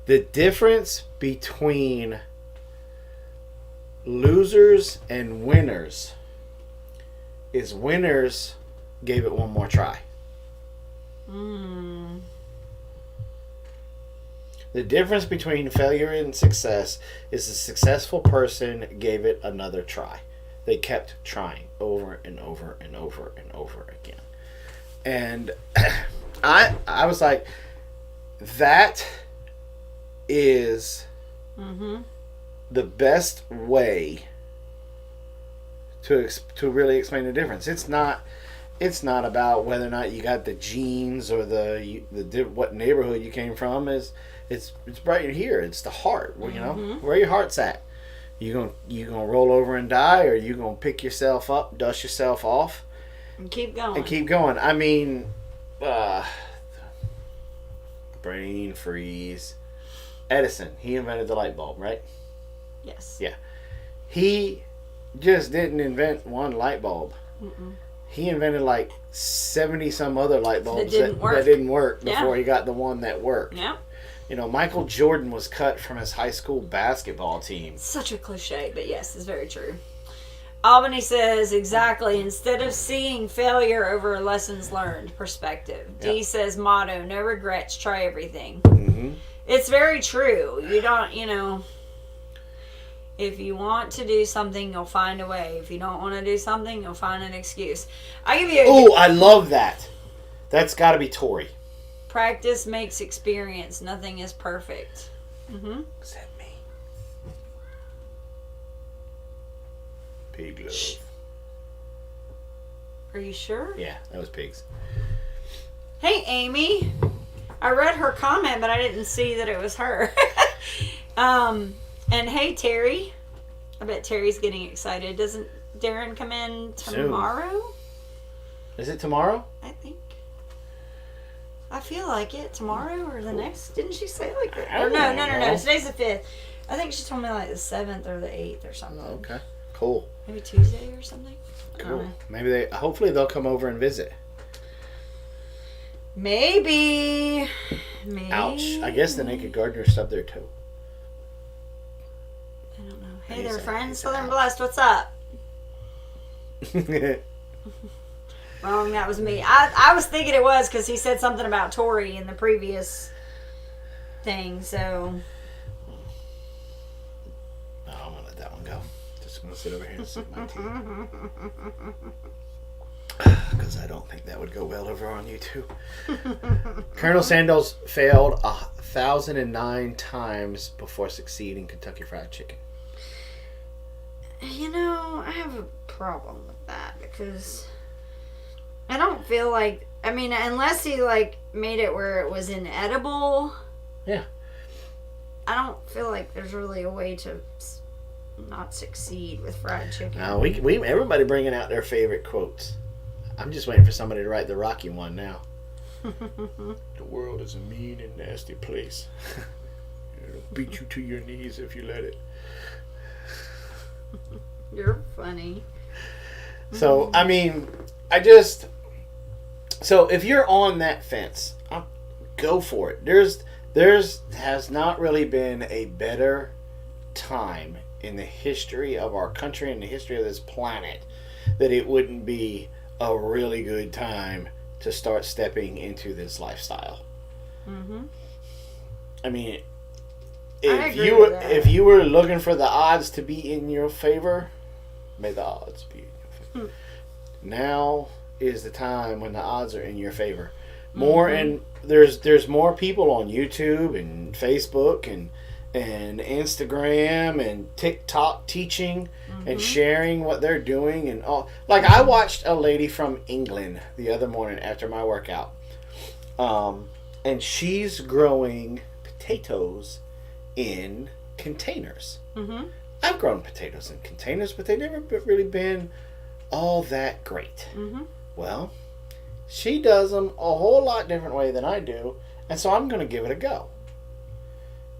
S2: the difference between losers and winners is winners gave it one more try. The difference between failure and success is the successful person gave it another try. They kept trying over and over and over and over again. And I was like, that is the best way to really explain the difference. It's not about whether or not you got the genes or the what neighborhood you came from. It's right here. It's the heart. Well, you know, where your heart's at. You gonna roll over and die, or you gonna pick yourself up, dust yourself off,
S1: and keep going.
S2: I mean, brain freeze. Edison, he invented the light bulb, right?
S1: Yes.
S2: Yeah. He just didn't invent one light bulb. He invented like 70 some other light bulbs that didn't work before he got the one that worked.
S1: Yeah.
S2: You know, Michael Jordan was cut from his high school basketball team.
S1: Such a cliche, but yes, it's very true. Albany says, exactly, instead of seeing failure over lessons learned perspective.
S2: Yep.
S1: D says, motto, no regrets, try everything.
S2: Mm-hmm.
S1: It's very true. You don't, if you want to do something, you'll find a way. If you don't want to do something, you'll find an excuse. I give you
S2: Oh, I love that. That's got to be Tori.
S1: Practice makes experience. Nothing is perfect.
S2: Is that me? Pig love.
S1: Shh. Are you sure?
S2: Yeah, that was pigs.
S1: Hey, Amy. I read her comment, but I didn't see that it was her. And hey, Terry. I bet Terry's getting excited. Doesn't Darren come in tomorrow?
S2: Soon. Is it tomorrow?
S1: I think. I feel like it. Tomorrow or the next? Didn't she say like that? Or no. Today's the 5th. I think she told me like the 7th or the 8th or something.
S2: Okay. Cool.
S1: Maybe Tuesday or something.
S2: Cool. Maybe hopefully they'll come over and visit.
S1: Maybe.
S2: Ouch. I guess the naked gardener stubbed their toe.
S1: I don't know. Hey there, friends. Southern Blessed, what's up? Wrong, that was me. I was thinking it was because he said something about Tori in the previous thing, so.
S2: No, I'm going to let that one go. Just going to sit over here and sip my tea. Because I don't think that would go well over on YouTube. Colonel Sandals failed 1,009 times before succeeding Kentucky Fried Chicken.
S1: I have a problem with that because I don't feel like, unless he made it where it was inedible.
S2: Yeah.
S1: I don't feel like there's really a way to not succeed with fried chicken.
S2: We everybody bringing out their favorite quotes. I'm just waiting for somebody to write the Rocky one now. The world is a mean and nasty place. It'll beat you to your knees if you let it.
S1: You're funny.
S2: So, so if you're on that fence, go for it. There's has not really been a better time in the history of our country and the history of this planet that it wouldn't be a really good time to start stepping into this lifestyle.
S1: Mm-hmm.
S2: If you were looking for the odds to be in your favor, may the odds be in your favor. Now is the time when the odds are in your favor. More and there's more people on YouTube and Facebook and Instagram and TikTok teaching and sharing what they're doing and all. Like I watched a lady from England the other morning after my workout, and she's growing potatoes in containers. I've grown potatoes in containers, but they've never really been all that great. Well, she does them a whole lot different way than I do, and so I'm going to give it a go.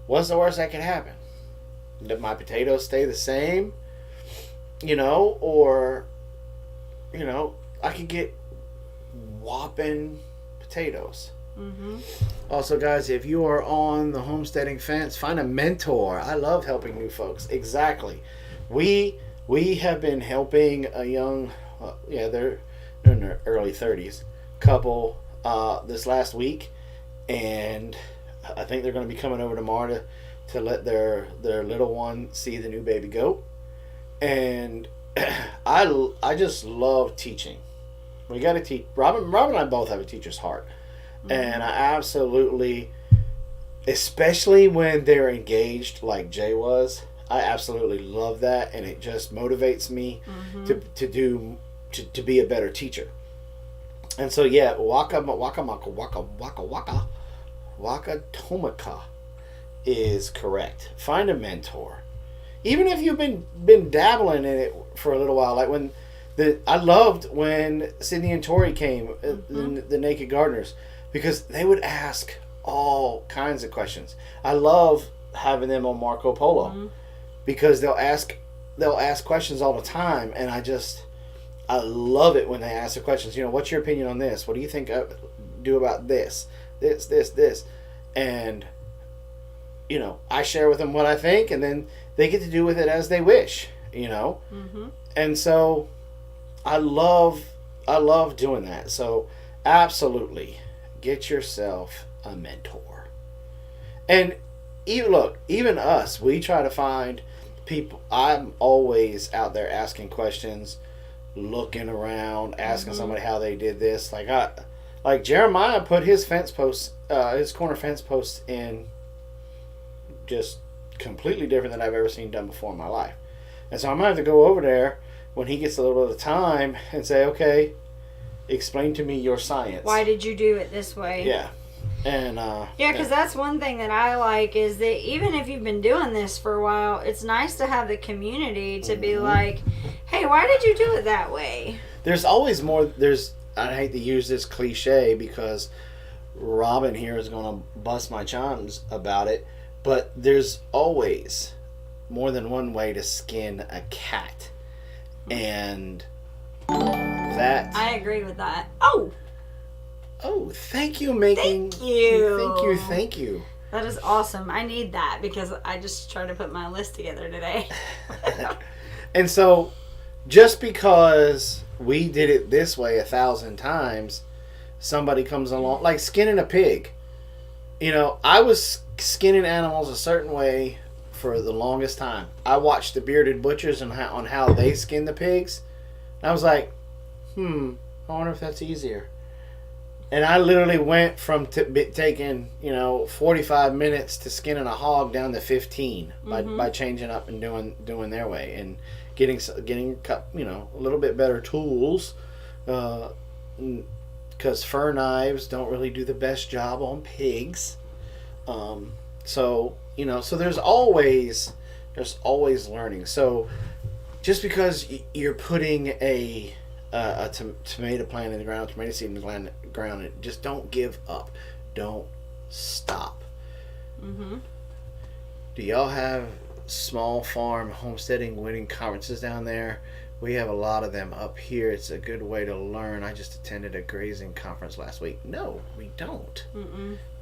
S2: What's the worst that could happen? Did my potatoes stay the same? Or I could get whopping potatoes. Also, guys, if you are on the homesteading fence, find a mentor. I love helping new folks. Exactly. We have been helping a young, they're in their early 30s couple this last week, and I think they're going to be coming over tomorrow to let their little one see the new baby goat. And I just love teaching. We got to teach. Robin and I both have a teacher's heart. And I absolutely, especially when they're engaged like Jay was, I absolutely love that, and it just motivates me to be a better teacher. And so yeah, Wakatomaka is correct. Find a mentor, even if you've been dabbling in it for a little while. Like I loved when Sydney and Tori came, the Naked Gardeners, because they would ask all kinds of questions. I love having them on Marco Polo because they'll ask questions all the time, and I love it when they ask the questions. What's your opinion on this? What do you think I do about this? This, and I share with them what I think, and then they get to do with it as they wish. And so I love doing that. So absolutely, get yourself a mentor. And even us, we try to find people. I'm always out there asking questions, looking around, asking somebody how they did this. Like Jeremiah put his fence posts, his corner fence posts in just completely different than I've ever seen done before in my life. And so I'm going to have to go over there when he gets a little bit of time and say, okay, explain to me your science.
S1: Why did you do it this way?
S2: Yeah. And
S1: because that's one thing that I like is that even if you've been doing this for a while, it's nice to have the community to be like, hey, why did you do it that way?
S2: There's always more. I hate to use this cliche because Robin here is going to bust my chops about it, but there's always more than one way to skin a cat. And that...
S1: I agree with that.
S2: Oh, thank you, making... Thank you.
S1: That is awesome. I need that because I just tried to put my list together today.
S2: And so, just because we did it this way 1,000 times, somebody comes along, like skinning a pig. I was skinning animals a certain way for the longest time. I watched the Bearded Butchers on how they skin the pigs. And I was like, I wonder if that's easier. And I literally went from taking 45 minutes to skinning a hog down to 15 by changing up and doing their way and getting a little bit better tools, because fur knives don't really do the best job on pigs. So there's always learning. So just because you're putting a tomato plant in the ground, tomato seed in the ground, just don't give up. Don't stop. Do y'all have small farm homesteading winning conferences down there? We have a lot of them up here. It's a good way to learn. I just attended a grazing conference last week. No, we don't.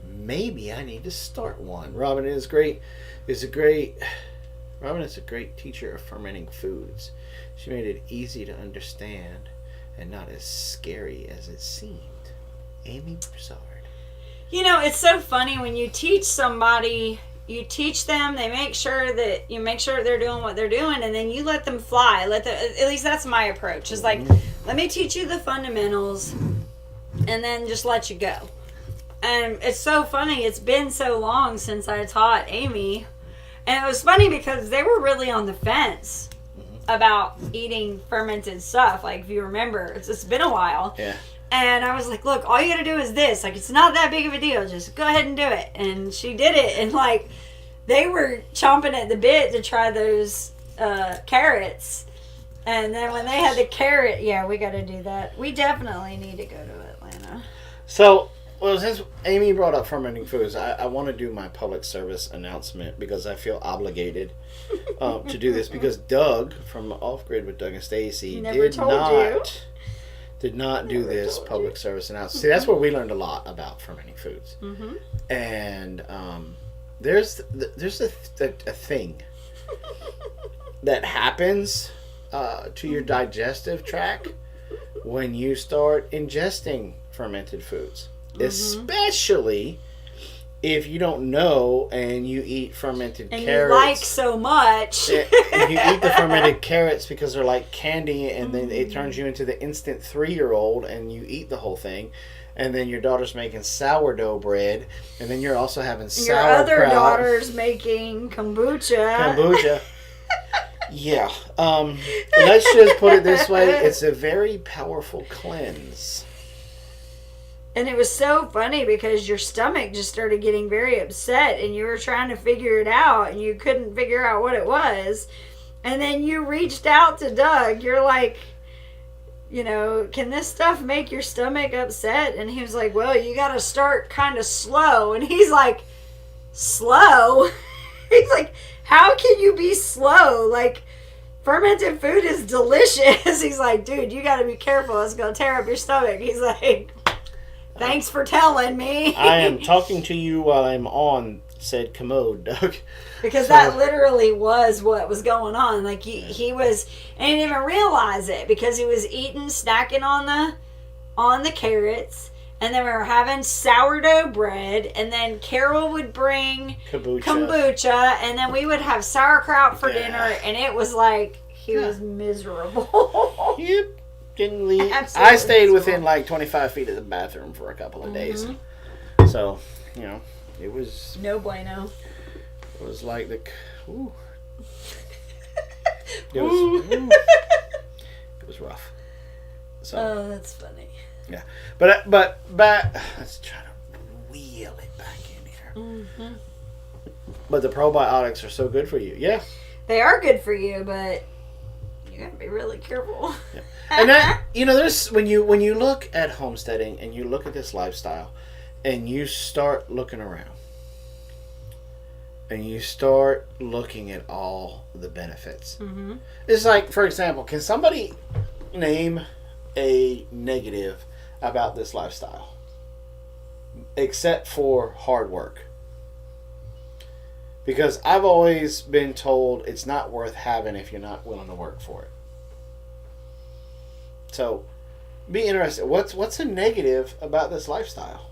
S2: Maybe I need to start one. Robin is a great teacher of fermenting foods. She made it easy to understand and not as scary as it seemed. Amy Broussard.
S1: It's so funny when you teach somebody, you teach them, you make sure they're doing what they're doing, and then you let them fly. At least that's my approach. It's like, let me teach you the fundamentals and then just let you go. And it's so funny. It's been so long since I taught Amy. And it was funny because they were really on the fence about eating fermented stuff. Like, if you remember, it's been a while.
S2: Yeah.
S1: And I was like, look, all you got to do is this. Like, it's not that big of a deal. Just go ahead and do it. And she did it. And, like, they were chomping at the bit to try those carrots. And then when they had the carrot, we got to do that. We definitely need to go to Atlanta.
S2: So... Well, since Amy brought up fermenting foods, I want to do my public service announcement because I feel obligated to do this because Doug from Off Grid with Doug and Stacy did not do this public service announcement. See, that's where we learned a lot about fermenting foods. And there's a thing that happens to your digestive tract when you start ingesting fermented foods. Especially if you don't know and you eat fermented carrots.
S1: And you like so much.
S2: You eat the fermented carrots because they're like candy, and then it turns you into the instant 3-year-old, and you eat the whole thing. And then your daughter's making sourdough bread, and then you're also having sauerkraut.
S1: Your other daughter's making kombucha.
S2: Yeah. Let's just put it this way. It's a very powerful cleanse.
S1: And it was so funny because your stomach just started getting very upset and you were trying to figure it out and you couldn't figure out what it was. And then you reached out to Doug. You're like, you know, can this stuff make your stomach upset? And he was like, well, you got to start kind of slow. And he's like, slow? He's like, how can you be slow? Like, fermented food is delicious. He's like, dude, you got to be careful. It's going to tear up your stomach. He's like, thanks for telling me.
S2: I am talking to you while I'm on said commode, Doug.
S1: Because that literally was what was going on. Like, he was, and he didn't even realize it because he was eating, snacking on the carrots. And then we were having sourdough bread. And then Carol would bring kombucha. And then we would have sauerkraut for dinner. And it was like, he was miserable.
S2: Yep. Didn't leave.
S1: Absolutely
S2: I stayed
S1: miserable.
S2: within like 25 feet of the bathroom for a couple of days. So, you know, it was...
S1: No bueno.
S2: It was like the... Ooh. It was rough. So,
S1: Oh, that's funny.
S2: yeah. But let's try to wheel it back in here.
S1: Mm-hmm.
S2: But the probiotics are so good for you. Yeah.
S1: They are good for you, but you gotta be really careful.
S2: Yeah. And that, you know, there's when you look at homesteading and you look at this lifestyle and you start looking around and you start looking at all the benefits.
S1: Mm-hmm.
S2: It's like, for example, can somebody name a negative about this lifestyle except for hard work? Because I've always been told it's not worth having if you're not willing to work for it. So, be interested. What's a negative about this lifestyle?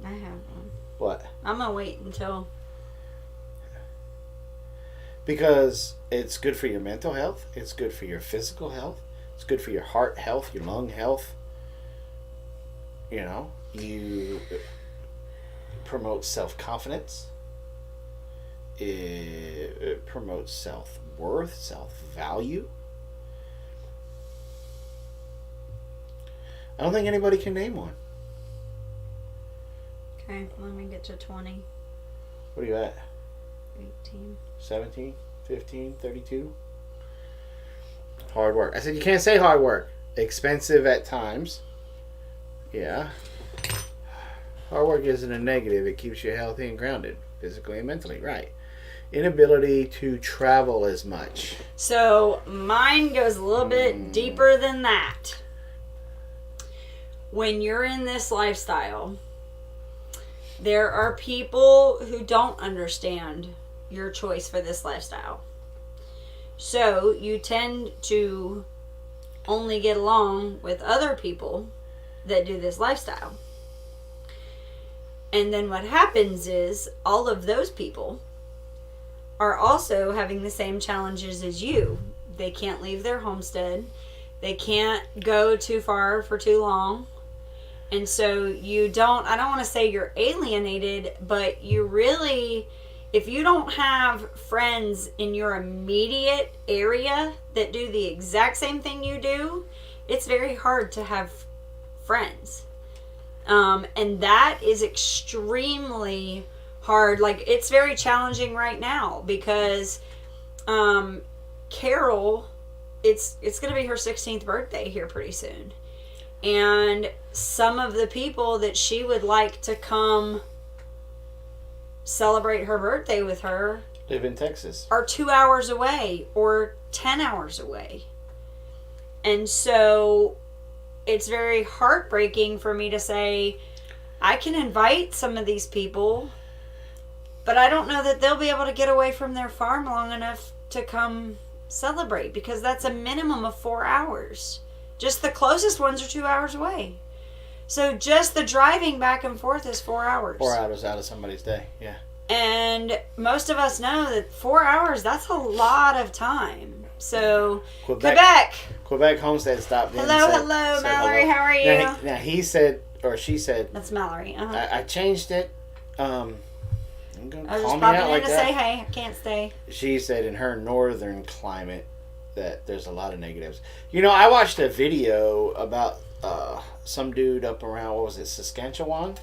S1: I have one.
S2: What?
S1: I'm gonna wait until.
S2: Because it's good for your mental health. It's good for your physical health. It's good for your heart health, your lung health. You know, you promote self-confidence. It promotes self-worth, self-value. I don't think anybody can name one.
S1: Okay, let me get to 20,
S2: What are you at?
S1: 18.
S2: 17, 15, 32? Hard work. I said you can't say hard work. Expensive at times. Yeah. Hard work isn't a negative. It keeps you healthy and grounded, physically and mentally. Right. Inability to travel as much.
S1: So mine goes a little bit deeper than that. When you're in this lifestyle, there are people who don't understand your choice for this lifestyle. So you tend to only get along with other people that do this lifestyle. And then what happens is all of those people are also having the same challenges as you. They can't leave their homestead. They can't go too far for too long. And so I don't want to say you're alienated, but you really, if you don't have friends in your immediate area that do the exact same thing you do, it's very hard to have friends. And that is extremely hard. Like, it's very challenging right now because Carol, it's going to be her 16th birthday here pretty soon. And some of the people that she would like to come celebrate her birthday with her
S2: Live in Texas.
S1: are 2 hours away or 10 hours away. And so it's very heartbreaking for me to say, I can invite some of these people, but I don't know that they'll be able to get away from their farm long enough to come celebrate, because that's a minimum of 4 hours. Just the closest ones are 2 hours away. So just the driving back and forth is 4 hours.
S2: 4 hours out of somebody's day, yeah.
S1: And most of us know that 4 hours, that's a lot of time. So,
S2: Quebec Homestead stopped in.
S1: Hello, Mallory,
S2: hello.
S1: how are you?
S2: Now he said, or she said,
S1: That's Mallory.
S2: I changed it. I'm gonna
S1: I was
S2: call
S1: just
S2: me out
S1: popping in
S2: like
S1: to
S2: that.
S1: say hey. I can't stay.
S2: She said in her northern climate that there's a lot of negatives. You know, I watched a video about some dude up around, what was it, Saskatchewan?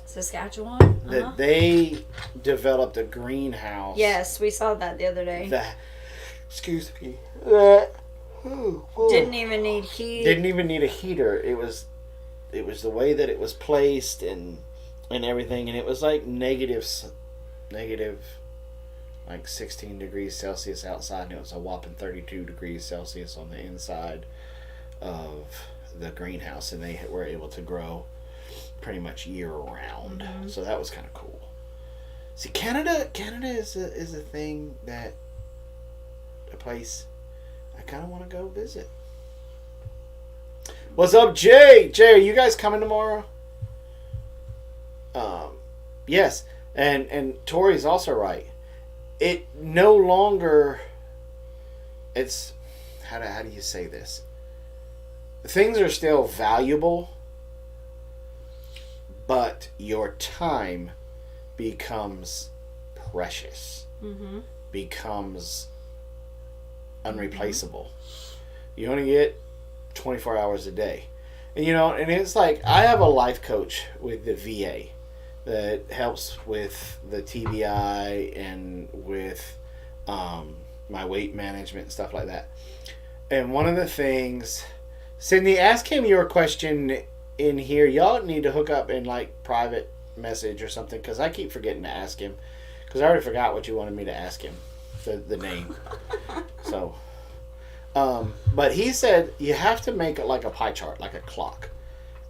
S1: Saskatchewan?
S2: That they developed a greenhouse.
S1: Yes, we saw that the other day.
S2: Excuse me.
S1: Didn't even need heat.
S2: Didn't even need a heater. It was the way that it was placed and everything, and it was like negative like 16 degrees Celsius outside, and it was a whopping 32 degrees Celsius on the inside of the greenhouse, and they were able to grow pretty much year round. Mm-hmm. So that was kind of cool. See, Canada is a thing, that a place I kind of want to go visit. What's up, Jay? Jay, are you guys coming tomorrow? Yes, and Tori's also right. It no longer. It's how do you say this? Things are still valuable, but your time becomes precious. Mm-hmm. Becomes unreplaceable. Mm-hmm. You only get 24 hours a day. And and it's like, I have a life coach with the VA that helps with the TBI and with my weight management and stuff like that. And one of the things, Sydney, ask him your question in here. Y'all need to hook up in like private message or something, because I keep forgetting to ask him, because I already forgot what you wanted me to ask him, the name. So but he said you have to make it like a pie chart, like a clock,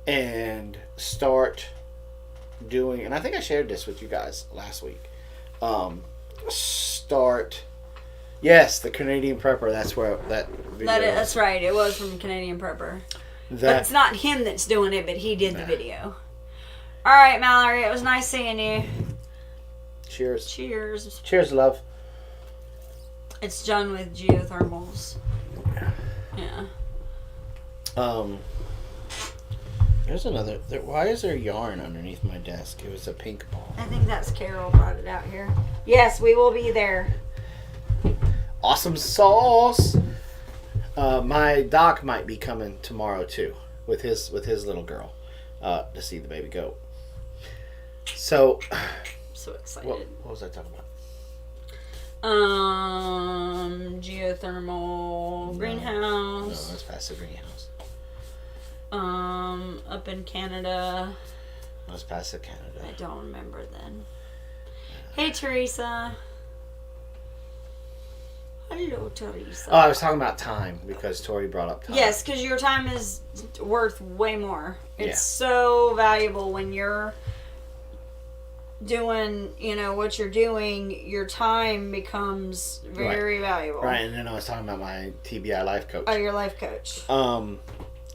S2: and start doing, and I think I shared this with you guys last week. Yes, the Canadian Prepper, that's where that video
S1: That's right, it was from Canadian Prepper. But it's not him that's doing it, but he did the video. Alright, Mallory, it was nice seeing you.
S2: Cheers.
S1: Cheers.
S2: Cheers, love.
S1: It's done with geothermals. Yeah.
S2: There's another. Why is there yarn underneath my desk? It was a pink ball.
S1: I think that's Carol brought it out here. Yes, we will be there.
S2: Awesome sauce. My doc might be coming tomorrow too, with his little girl, to see the baby goat. So.
S1: I'm so excited.
S2: What was I talking about?
S1: Geothermal greenhouse.
S2: No, that's past the greenhouse.
S1: Up in Canada.
S2: That's past the Canada.
S1: I don't remember then. Hey, Teresa. Hello, Teresa.
S2: Oh, I was talking about time, because Tori brought up time.
S1: Yes, because your time is worth way more. It's
S2: Yeah.
S1: so valuable when you're doing, what you're doing. Your time becomes very valuable.
S2: Right, and then I was talking about my TBI life coach.
S1: Oh, your life coach.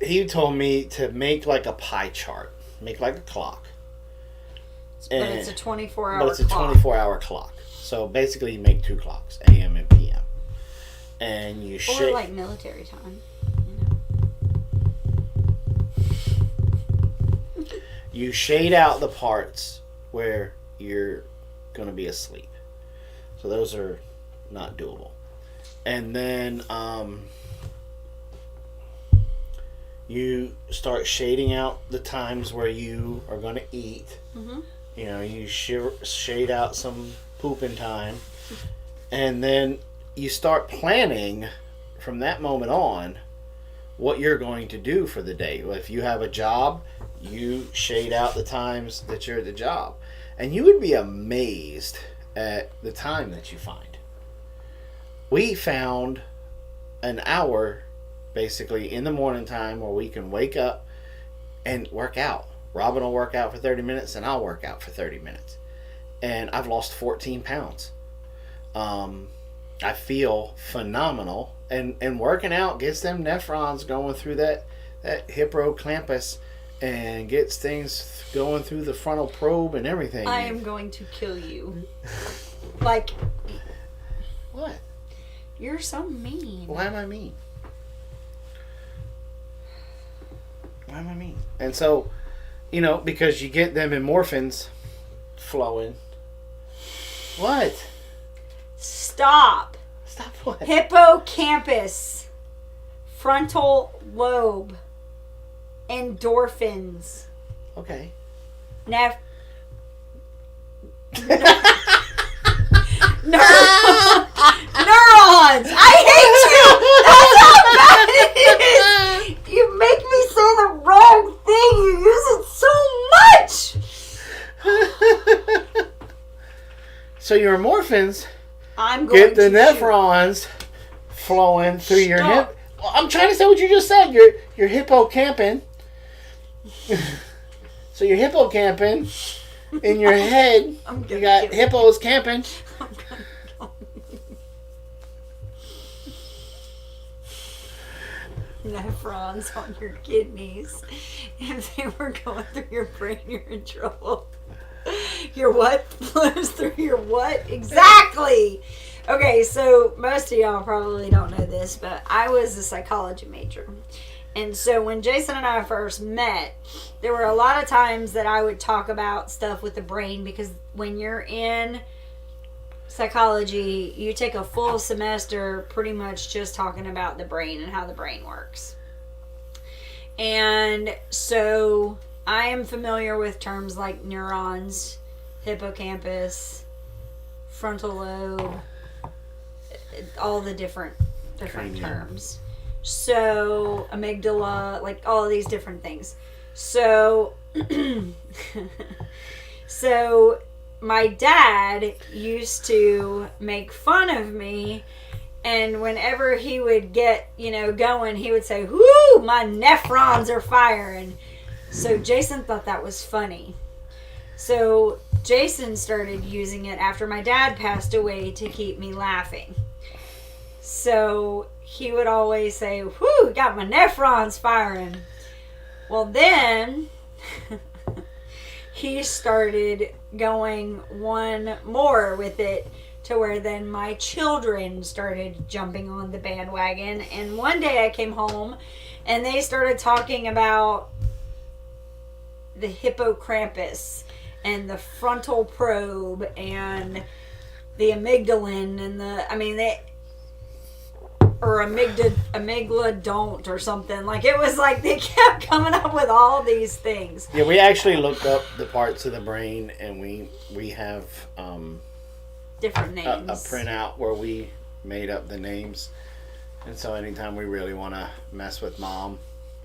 S2: He told me to make like a pie chart, make like a clock.
S1: But it's a 24-hour clock.
S2: But it's a 24-hour clock. So basically, you make 2 clocks, AM and PM. And you
S1: Or like military time.
S2: You shade out the parts where you're going to be asleep. So those are not doable. And then you start shading out the times where you are going to eat. Mm-hmm. You shade out some pooping time. And then you start planning from that moment on what you're going to do for the day. If you have a job, you shade out the times that you're at the job. And you would be amazed at the time that you find. We found an hour basically in the morning time where we can wake up and work out. Robin will work out for 30 minutes and I'll work out for 30 minutes. And I've lost 14 pounds. I feel phenomenal. And working out gets them nephrons going through that hippocampus and gets things going through the frontal probe and everything.
S1: I am going to kill you. Like.
S2: What?
S1: You're so mean.
S2: Why am I mean? Why am I mean? And so, because you get them endorphins flowing What?
S1: Stop.
S2: Stop what?
S1: Hippocampus. Frontal lobe. Endorphins.
S2: Okay.
S1: Neurons. I hate you. That's how bad it is. You make me say the wrong thing. You use it so much.
S2: So your endorphins
S1: I'm going
S2: get the
S1: to
S2: nephrons flowing through your
S1: Stop.
S2: hip. Well, I'm trying to say what you just said. You're hippocamping. So you're hippocamping in your head. You got hippos camping.
S1: Nephrons on your kidneys. If they were going through your brain, you're in trouble. Your what flows through your what? Exactly. Okay, so most of y'all probably don't know this, but I was a psychology major. And so when Jason and I first met, there were a lot of times that I would talk about stuff with the brain, because when you're in psychology, you take a full semester pretty much just talking about the brain and how the brain works. And so I am familiar with terms like neurons, hippocampus, frontal lobe, all the different terms. So amygdala, like all of these different things. So so my dad used to make fun of me, and whenever he would get, going, he would say, "Whoo, my nephrons are firing." So Jason thought that was funny. So Jason started using it after my dad passed away to keep me laughing. So he would always say, "Whoo, got my nephrons firing." Well, then he started going one more with it, to where then my children started jumping on the bandwagon. And one day I came home and they started talking about the hippocampus and the frontal probe and the amygdalin and or amygdalodont or something. Like, it was like they kept coming up with all these things.
S2: Yeah, we actually looked up the parts of the brain, and we have
S1: different names.
S2: A printout where we made up the names. And so anytime we really want to mess with Mom,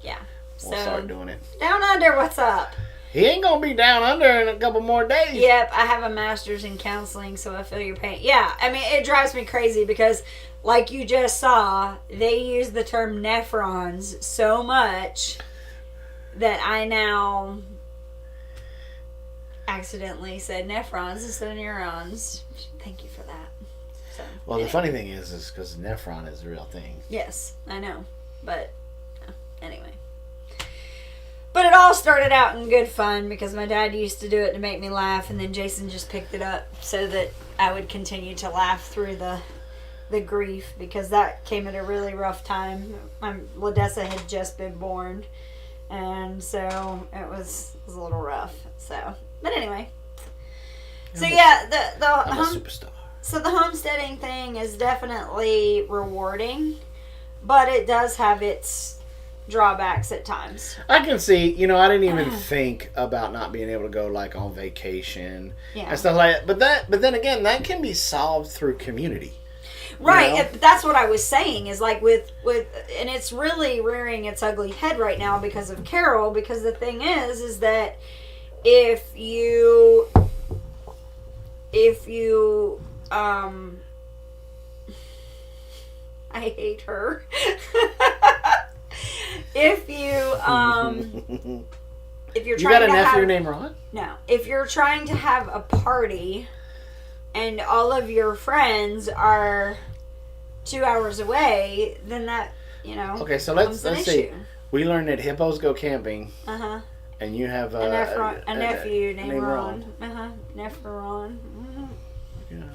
S2: we'll start doing it.
S1: Down Under, what's up?
S2: He ain't going to be down under in a couple more days.
S1: Yep, I have a master's in counseling, so I feel your pain. Yeah, I mean, it drives me crazy because, like you just saw, they use the term nephrons so much that I now accidentally said nephrons instead of neurons. Thank you for that. So,
S2: well, the funny thing is because nephron is a real thing.
S1: Yes, I know. But, anyway. But it all started out in good fun because my dad used to do it to make me laugh, and then Jason just picked it up so that I would continue to laugh through the grief, because that came at a really rough time. Ladessa had just been born, and so it was a little rough. So, but anyway. So yeah,
S2: I'm a superstar.
S1: So the homesteading thing is definitely rewarding, but it does have its drawbacks at times.
S2: I can see, I didn't even think about not being able to go like on vacation and stuff like that. But then again, that can be solved through community.
S1: Right. That's what I was saying, is like with and it's really rearing its ugly head right now because of Carol, because the thing is that if you I hate her. If you're
S2: You
S1: trying
S2: got a
S1: to
S2: nephew
S1: have,
S2: named Ron?
S1: No. If you're trying to have a party and all of your friends are 2 hours away, then that,
S2: Okay, so let's see. We learned that hippos go camping.
S1: Uh-huh.
S2: And you have
S1: a nephew named Ron. Uh-huh. Nephron.
S2: Yeah.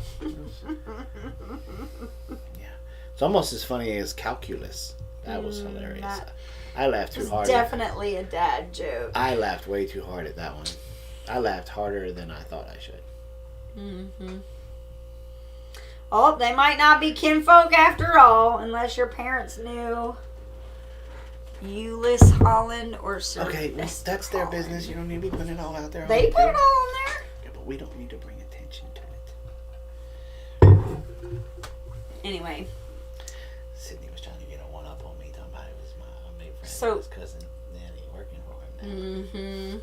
S2: It's almost as funny as calculus. That was hilarious. I laughed too hard.
S1: It's definitely a dad joke.
S2: I laughed way too hard at that one. I laughed harder than I thought I should.
S1: Mm-hmm. Oh, they might not be kinfolk after all, unless your parents knew Euless Holland or Sir.
S2: Okay, well, that's their business. You don't need to be putting it all out there.
S1: They put it all on there?
S2: Yeah, but we don't need to bring attention to it.
S1: Anyway.
S2: Sydney was trying to get a one-up on me, talking about it was my made friend, his cousin Nanny working for him now.
S1: Mm-hmm.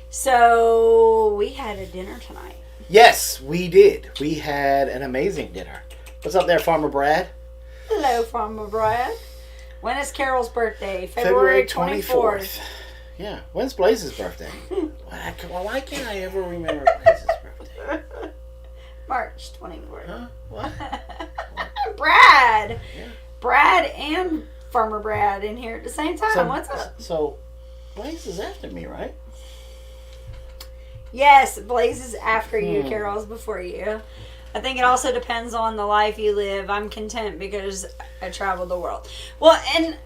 S1: So, we had a dinner tonight.
S2: Yes, we did. We had an amazing dinner. What's up there, Farmer Brad?
S1: Hello, Farmer Brad. When is Carol's birthday? February 24th.
S2: Yeah. When's Blaze's birthday? Why can't I ever remember Blaze's birthday?
S1: March 24th.
S2: Huh? What?
S1: Brad!
S2: Yeah.
S1: Brad and Farmer Brad in here at the same time. What's up?
S2: So, Blaze is after me, right?
S1: Yes, Blaze is after you, Carol's before you. I think it also depends on the life you live. I'm content because I traveled the world. Well, and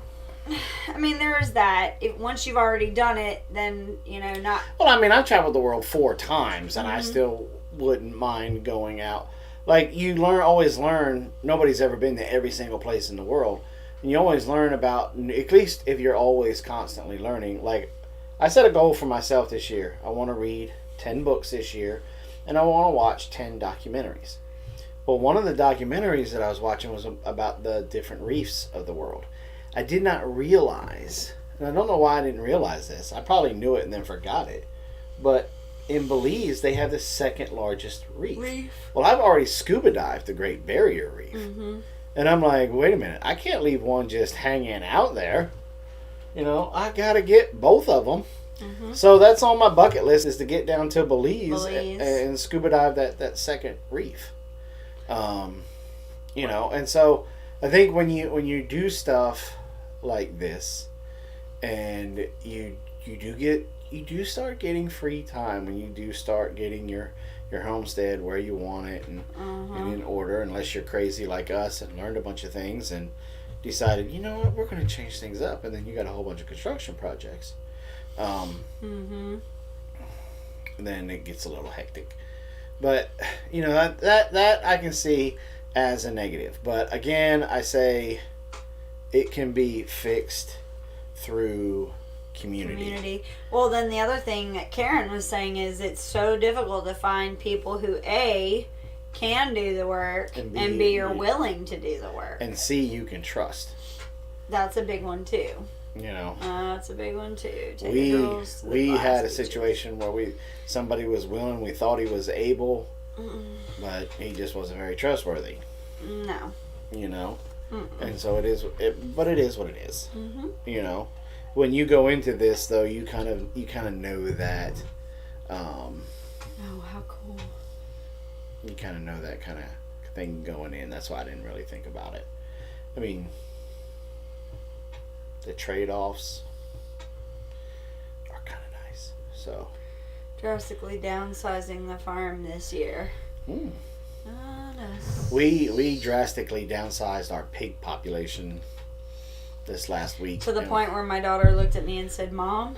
S1: I mean, there's that. Once you've already done it, then, not...
S2: Well, I mean, I've traveled the world 4 times, and I still wouldn't mind going out. Like, you always learn, nobody's ever been to every single place in the world. And you always learn about, at least if you're always constantly learning. Like, I set a goal for myself this year. I want to read 10 books this year, and I want to watch 10 documentaries. Well, one of the documentaries that I was watching was about the different reefs of the world. I did not realize, and I don't know why I didn't realize this. I probably knew it and then forgot it. But in Belize, they have the 2nd largest reef. Well, I've already scuba dived the Great Barrier Reef. Mm-hmm. And I'm like, wait a minute. I can't leave one just hanging out there. I got to get both of them. Mm-hmm. So that's on my bucket list, is to get down to Belize. And scuba dive that 2nd reef. And so I think when you do stuff like this, and you do start getting free time, when you do start getting your homestead where you want it and in order, unless you're crazy like us and learned a bunch of things and decided, you know what, we're going to change things up, and then you got a whole bunch of construction projects. Then it gets a little hectic. But that I can see as a negative. But again, I say it can be fixed through community.
S1: Well, then the other thing that Karen was saying is it's so difficult to find people who A, can do the work, and B, are willing to do the work.
S2: And C, you can trust.
S1: That's a big one too. That's a big one too. We had a situation where somebody was willing, we thought he was able, but he just wasn't very trustworthy. No.
S2: And so it is what it is. Mm-hmm. When you go into this though, you kind of know that
S1: oh, how cool.
S2: You kind of know that kind of thing going in. That's why I didn't really think about it. I mean, the trade-offs are kind of nice. So,
S1: drastically downsizing the farm this year. Nice.
S2: We drastically downsized our pig population this last week.
S1: To the point where my daughter looked at me and said, "Mom,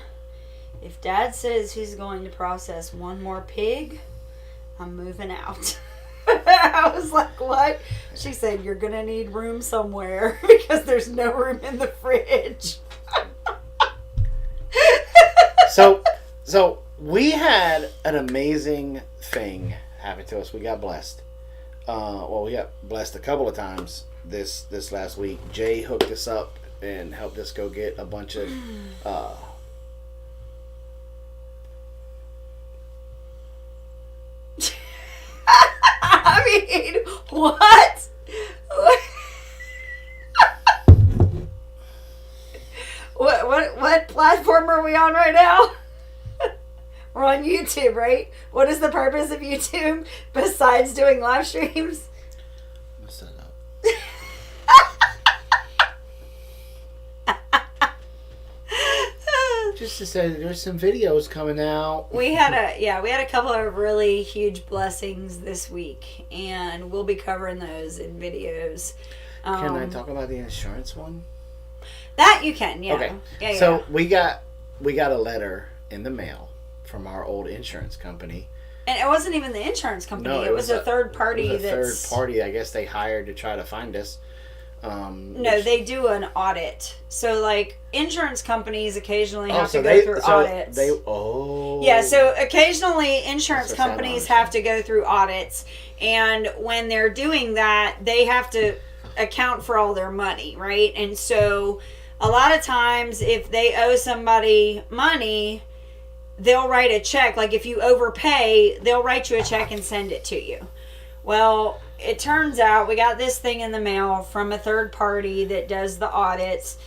S1: if Dad says he's going to process one more pig, I'm moving out." I was like, what? She said, "You're going to need room somewhere because there's no room in the fridge."
S2: So we had an amazing thing happen to us. We got blessed. We got blessed a couple of times this last week. Jay hooked us up and helped us go get a bunch of
S1: I mean, what? What platform are we on right now? We're on YouTube, right? What is the purpose of YouTube besides doing live streams?
S2: Set up. Just to say that there's some videos coming out.
S1: We had a couple of really huge blessings this week, and we'll be covering those in videos.
S2: Can I talk about the insurance one?
S1: That you can, yeah.
S2: Okay.
S1: Yeah.
S2: So we got a letter in the mail from our old insurance company.
S1: And it wasn't even the insurance company.
S2: No,
S1: it was a third party.
S2: Third party, I guess they hired to try to find us.
S1: No, they do an audit. So, like, insurance companies occasionally have to go through audits. Yeah, so occasionally insurance companies have to go through audits. And when they're doing that, they have to account for all their money, right? And so a lot of times if they owe somebody money, they'll write a check. Like if you overpay, they'll write you a check and send it to you. Well, it turns out we got this thing in the mail from a third party that does the audits.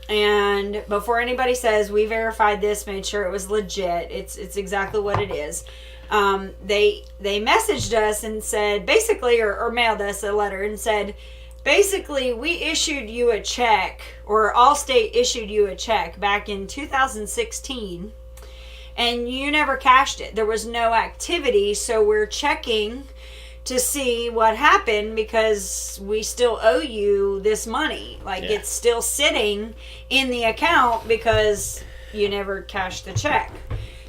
S1: And before anybody says we verified this, made sure it was legit, it's exactly what it is. They messaged us and said basically, or mailed us a letter and said, basically, we issued you a check, or Allstate issued you a check back in 2016, and you never cashed it. There was no activity, so we're checking to see what happened because we still owe you this money. Like, it's still sitting in the account because you never cashed the check.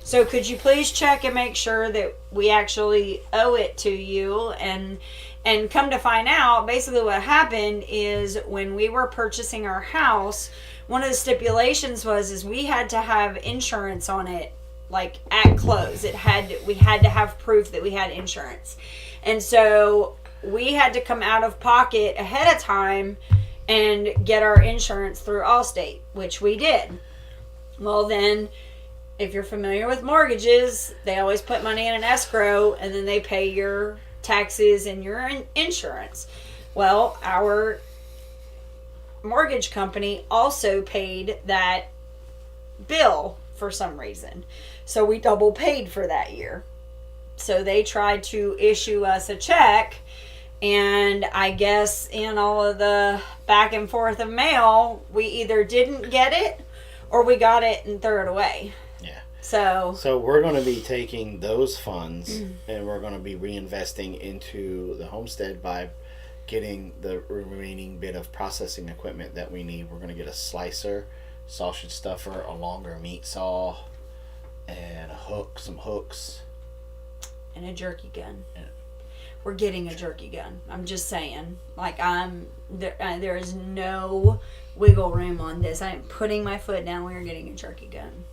S1: So could you please check and make sure that we actually owe it to you? And come to find out, basically what happened is when we were purchasing our house, one of the stipulations is we had to have insurance on it, like at close. We had to have proof that we had insurance. And so we had to come out of pocket ahead of time and get our insurance through Allstate, which we did. Well, then, if you're familiar with mortgages, they always put money in an escrow and then they pay your taxes and your insurance. Well, our mortgage company also paid that bill for some reason. So we double paid for that year. So they tried to issue us a check, and I guess in all of the back and forth of mail, we either didn't get it or we got it and threw it away. So
S2: we're going to be taking those funds and we're going to be reinvesting into the homestead by getting the remaining bit of processing equipment that we need. We're going to get a slicer, sausage stuffer, a longer meat saw, and some hooks.
S1: And a jerky gun. Yeah. We're getting a jerky gun. I'm just saying. Like, there is no wiggle room on this. I am putting my foot down. We are getting a jerky gun.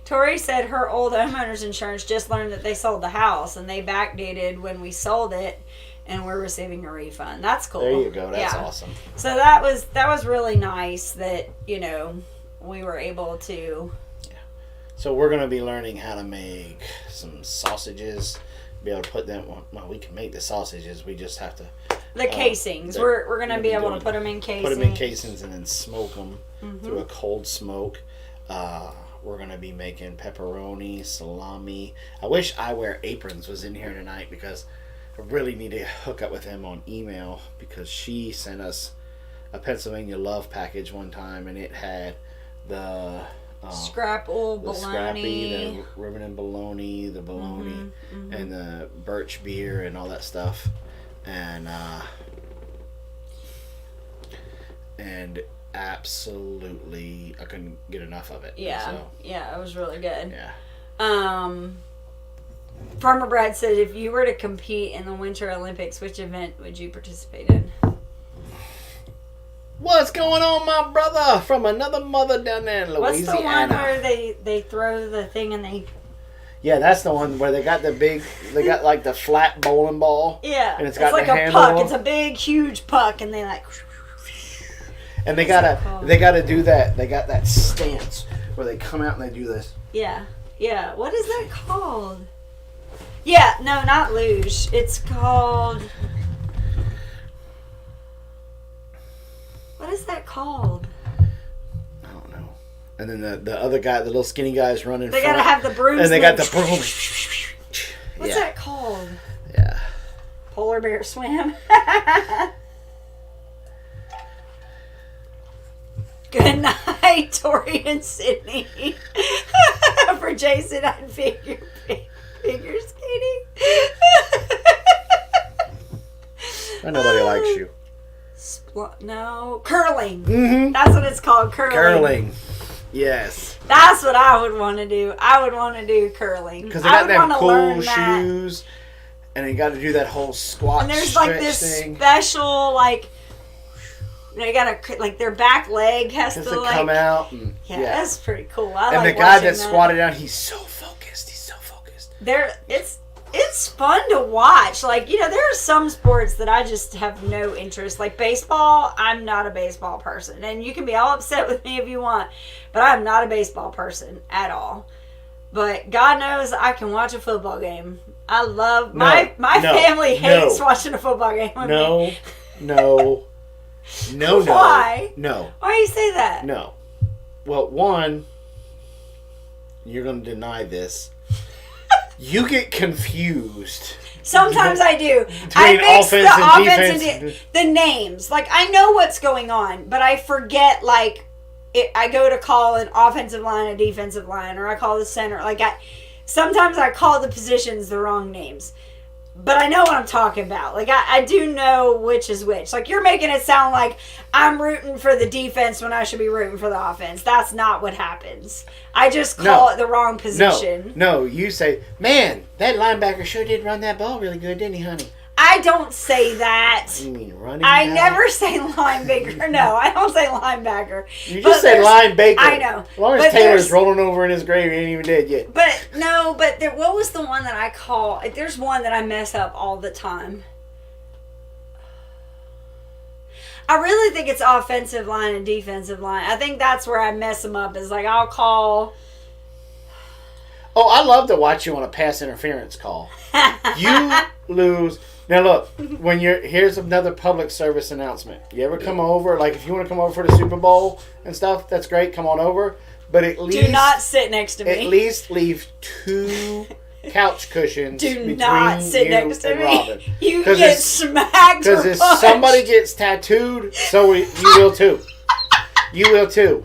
S1: Tori said her old homeowner's insurance just learned that they sold the house and they backdated when we sold it and we're receiving a refund. That's cool.
S2: There you go. That's awesome.
S1: So that was really nice that, you know, we were able to.
S2: Yeah. So we're going to be learning how to make some sausages, be able to put them, well, we can make the sausages. We just have to.
S1: The casings. We're going to be able to put them in casings.
S2: Put them in casings and then smoke them through a cold smoke. We're going to be making pepperoni, salami. I wish I Wear Aprons was in here tonight because I really need to hook up with him on email because she sent us a Pennsylvania Love package one time and it had the
S1: scrapple,
S2: the
S1: bologna,
S2: scrappy, the ribbon and bologna, the bologna, and the birch beer and all that stuff. And absolutely I couldn't get enough of it.
S1: Yeah.
S2: So,
S1: yeah, it was really good.
S2: Yeah.
S1: Farmer Brad said if you were to compete in the Winter Olympics, which event would you participate in?
S2: What's going on, my brother? From another mother down there in Louisiana.
S1: What's the one where they throw the thing and they...
S2: Yeah, that's the one where they got like the flat bowling ball.
S1: Yeah.
S2: And it's got
S1: like
S2: the
S1: a
S2: handle.
S1: puck. It's a big, huge puck and they like...
S2: And they gotta do that. They got that stance where they come out and they do this.
S1: Yeah. Yeah. What is that called? Yeah. No, not luge. It's called... What is that called?
S2: I don't know. And then the other guy, the little skinny guy's running.
S1: They gotta have the brooms.
S2: And they got the broom.
S1: What's that called?
S2: Yeah.
S1: Polar bear swim. Good night, Tori and Sydney. For Jason, I'd figure skating.
S2: Nobody likes you.
S1: No, curling.
S2: Mm-hmm.
S1: That's what it's called, curling.
S2: Curling. Yes.
S1: That's what I would want to do. I would want to do curling.
S2: Because they got them cool shoes, and they got to do that whole squat
S1: and there's like this special, like, they got to, like, their back leg has to, like,
S2: come out. And,
S1: yeah, that's pretty cool.
S2: And the guy that squatted down, he's so focused. He's so focused.
S1: It's fun to watch. Like, you know, there are some sports that I just have no interest. Like baseball, I'm not a baseball person. And you can be all upset with me if you want, but I'm not a baseball person at all. But God knows I can watch a football game. I love my family hates watching a football game with me.
S2: No.
S1: Why?
S2: No.
S1: Why do you say that?
S2: No. Well, one, you're going to deny this. You get confused.
S1: Sometimes I do. I mix the offense and the names. Like, I know what's going on, but I forget, like, I go to call an offensive line a defensive line, or I call the center. Like, sometimes I call the positions the wrong names. But I know what I'm talking about. Like, I do know which is which. Like, you're making it sound like I'm rooting for the defense when I should be rooting for the offense. That's not what happens. I just call it the wrong position.
S2: No, you say, man, that linebacker sure did run that ball really good, didn't he, honey?
S1: I don't say that.
S2: You mean running
S1: I
S2: back?
S1: never say linebacker. No, I don't say linebacker.
S2: You just said linebacker.
S1: I know.
S2: Lawrence Taylor's rolling over in his grave. He ain't even dead yet.
S1: But what was the one that I call? There's one that I mess up all the time. I really think it's offensive line and defensive line. I think that's where I mess them up. Is like I'll call.
S2: Oh, I love to watch you on a pass interference call. You lose. Now look, here's another public service announcement. You ever come over, like if you want to come over for the Super Bowl and stuff, that's great. Come on over, but at least
S1: do not sit next to me.
S2: At least leave 2 couch cushions.
S1: Do not sit next to me.
S2: Robin.
S1: You get smacked.
S2: Because if somebody gets tattooed, so you will too. You will too.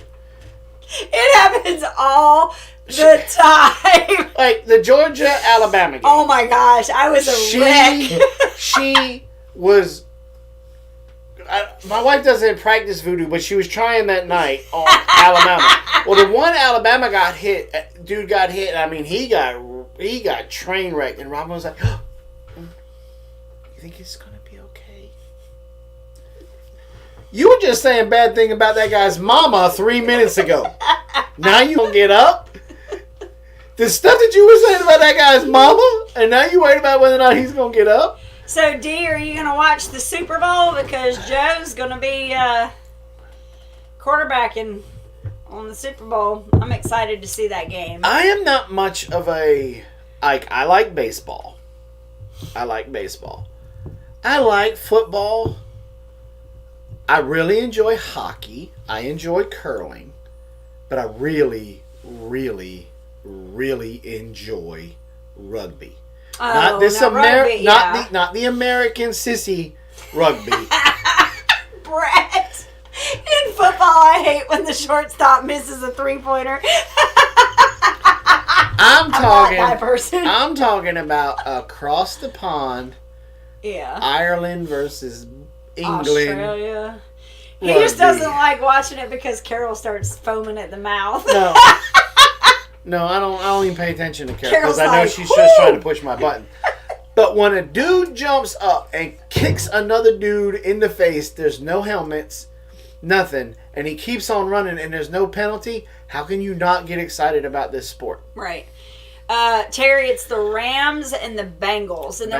S1: It happens all the time.
S2: Like the Georgia-Alabama game.
S1: Oh my gosh, I was a wreck.
S2: She was... my wife doesn't practice voodoo, but she was trying that night on Alabama. Well, the one Alabama got hit, dude got hit, I mean, he got train wrecked, and Robin was like, oh, you think it's going to be okay? You were just saying bad thing about that guy's mama 3 minutes ago. Now you gonna get up? The stuff that you were saying about that guy's mama, and now you worried about whether or not he's gonna get up?
S1: So, Dee, are you gonna watch the Super Bowl? Because Joe's gonna be quarterbacking on the Super Bowl. I'm excited to see that game.
S2: I am not much of a... I like baseball. I like baseball. I like football. I really enjoy hockey. I enjoy curling. But I really, really, really enjoy rugby.
S1: Oh,
S2: Not this
S1: rugby, yeah.
S2: not the American sissy rugby.
S1: Brett, in football, I hate when the shortstop misses a 3-pointer.
S2: I'm
S1: not that person.
S2: I'm talking about across the pond.
S1: Yeah.
S2: Ireland versus England.
S1: Australia. He just doesn't like watching it because Carol starts foaming at the mouth.
S2: No. No, I don't even pay attention to Carol because I know
S1: like,
S2: she's just trying to push my button. But when a dude jumps up and kicks another dude in the face, there's no helmets, nothing, and he keeps on running and there's no penalty, how can you not get excited about this sport?
S1: Right. Terry, it's the Rams and the Bengals. And the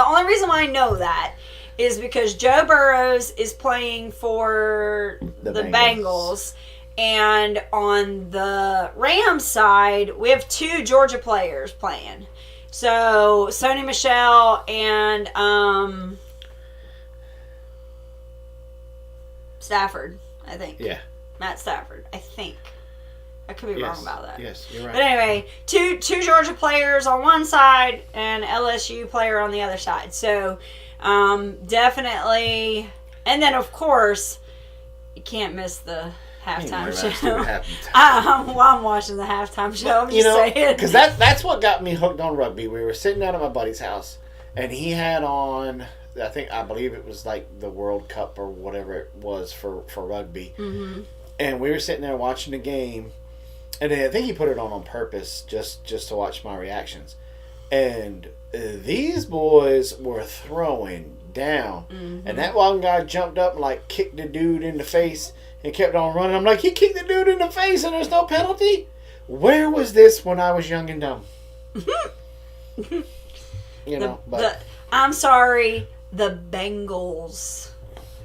S1: only reason why I know that is because Joe Burrows is playing for the Bengals. And on the Rams side, we have 2 Georgia players playing. So, Sony Michel and Stafford, I think.
S2: Yeah.
S1: Matt Stafford, I think. I could be wrong about that.
S2: Yes, you're right.
S1: But anyway, two Georgia players on one side and LSU player on the other side. So, definitely. And then, of course, you can't miss the halftime show. I'm watching the halftime show. I'm just saying.
S2: Because that's what got me hooked on rugby. We were sitting out at my buddy's house, and he had on, I believe it was like the World Cup or whatever it was for rugby.
S1: Mm-hmm.
S2: And we were sitting there watching the game, and I think he put it on purpose just to watch my reactions. And these boys were throwing down. Mm-hmm. And that one guy jumped up and like kicked the dude in the face and kept on running. I'm like, he kicked the dude in the face and there's no penalty? Where was this when I was young and dumb? You know,
S1: I'm sorry, the Bengals.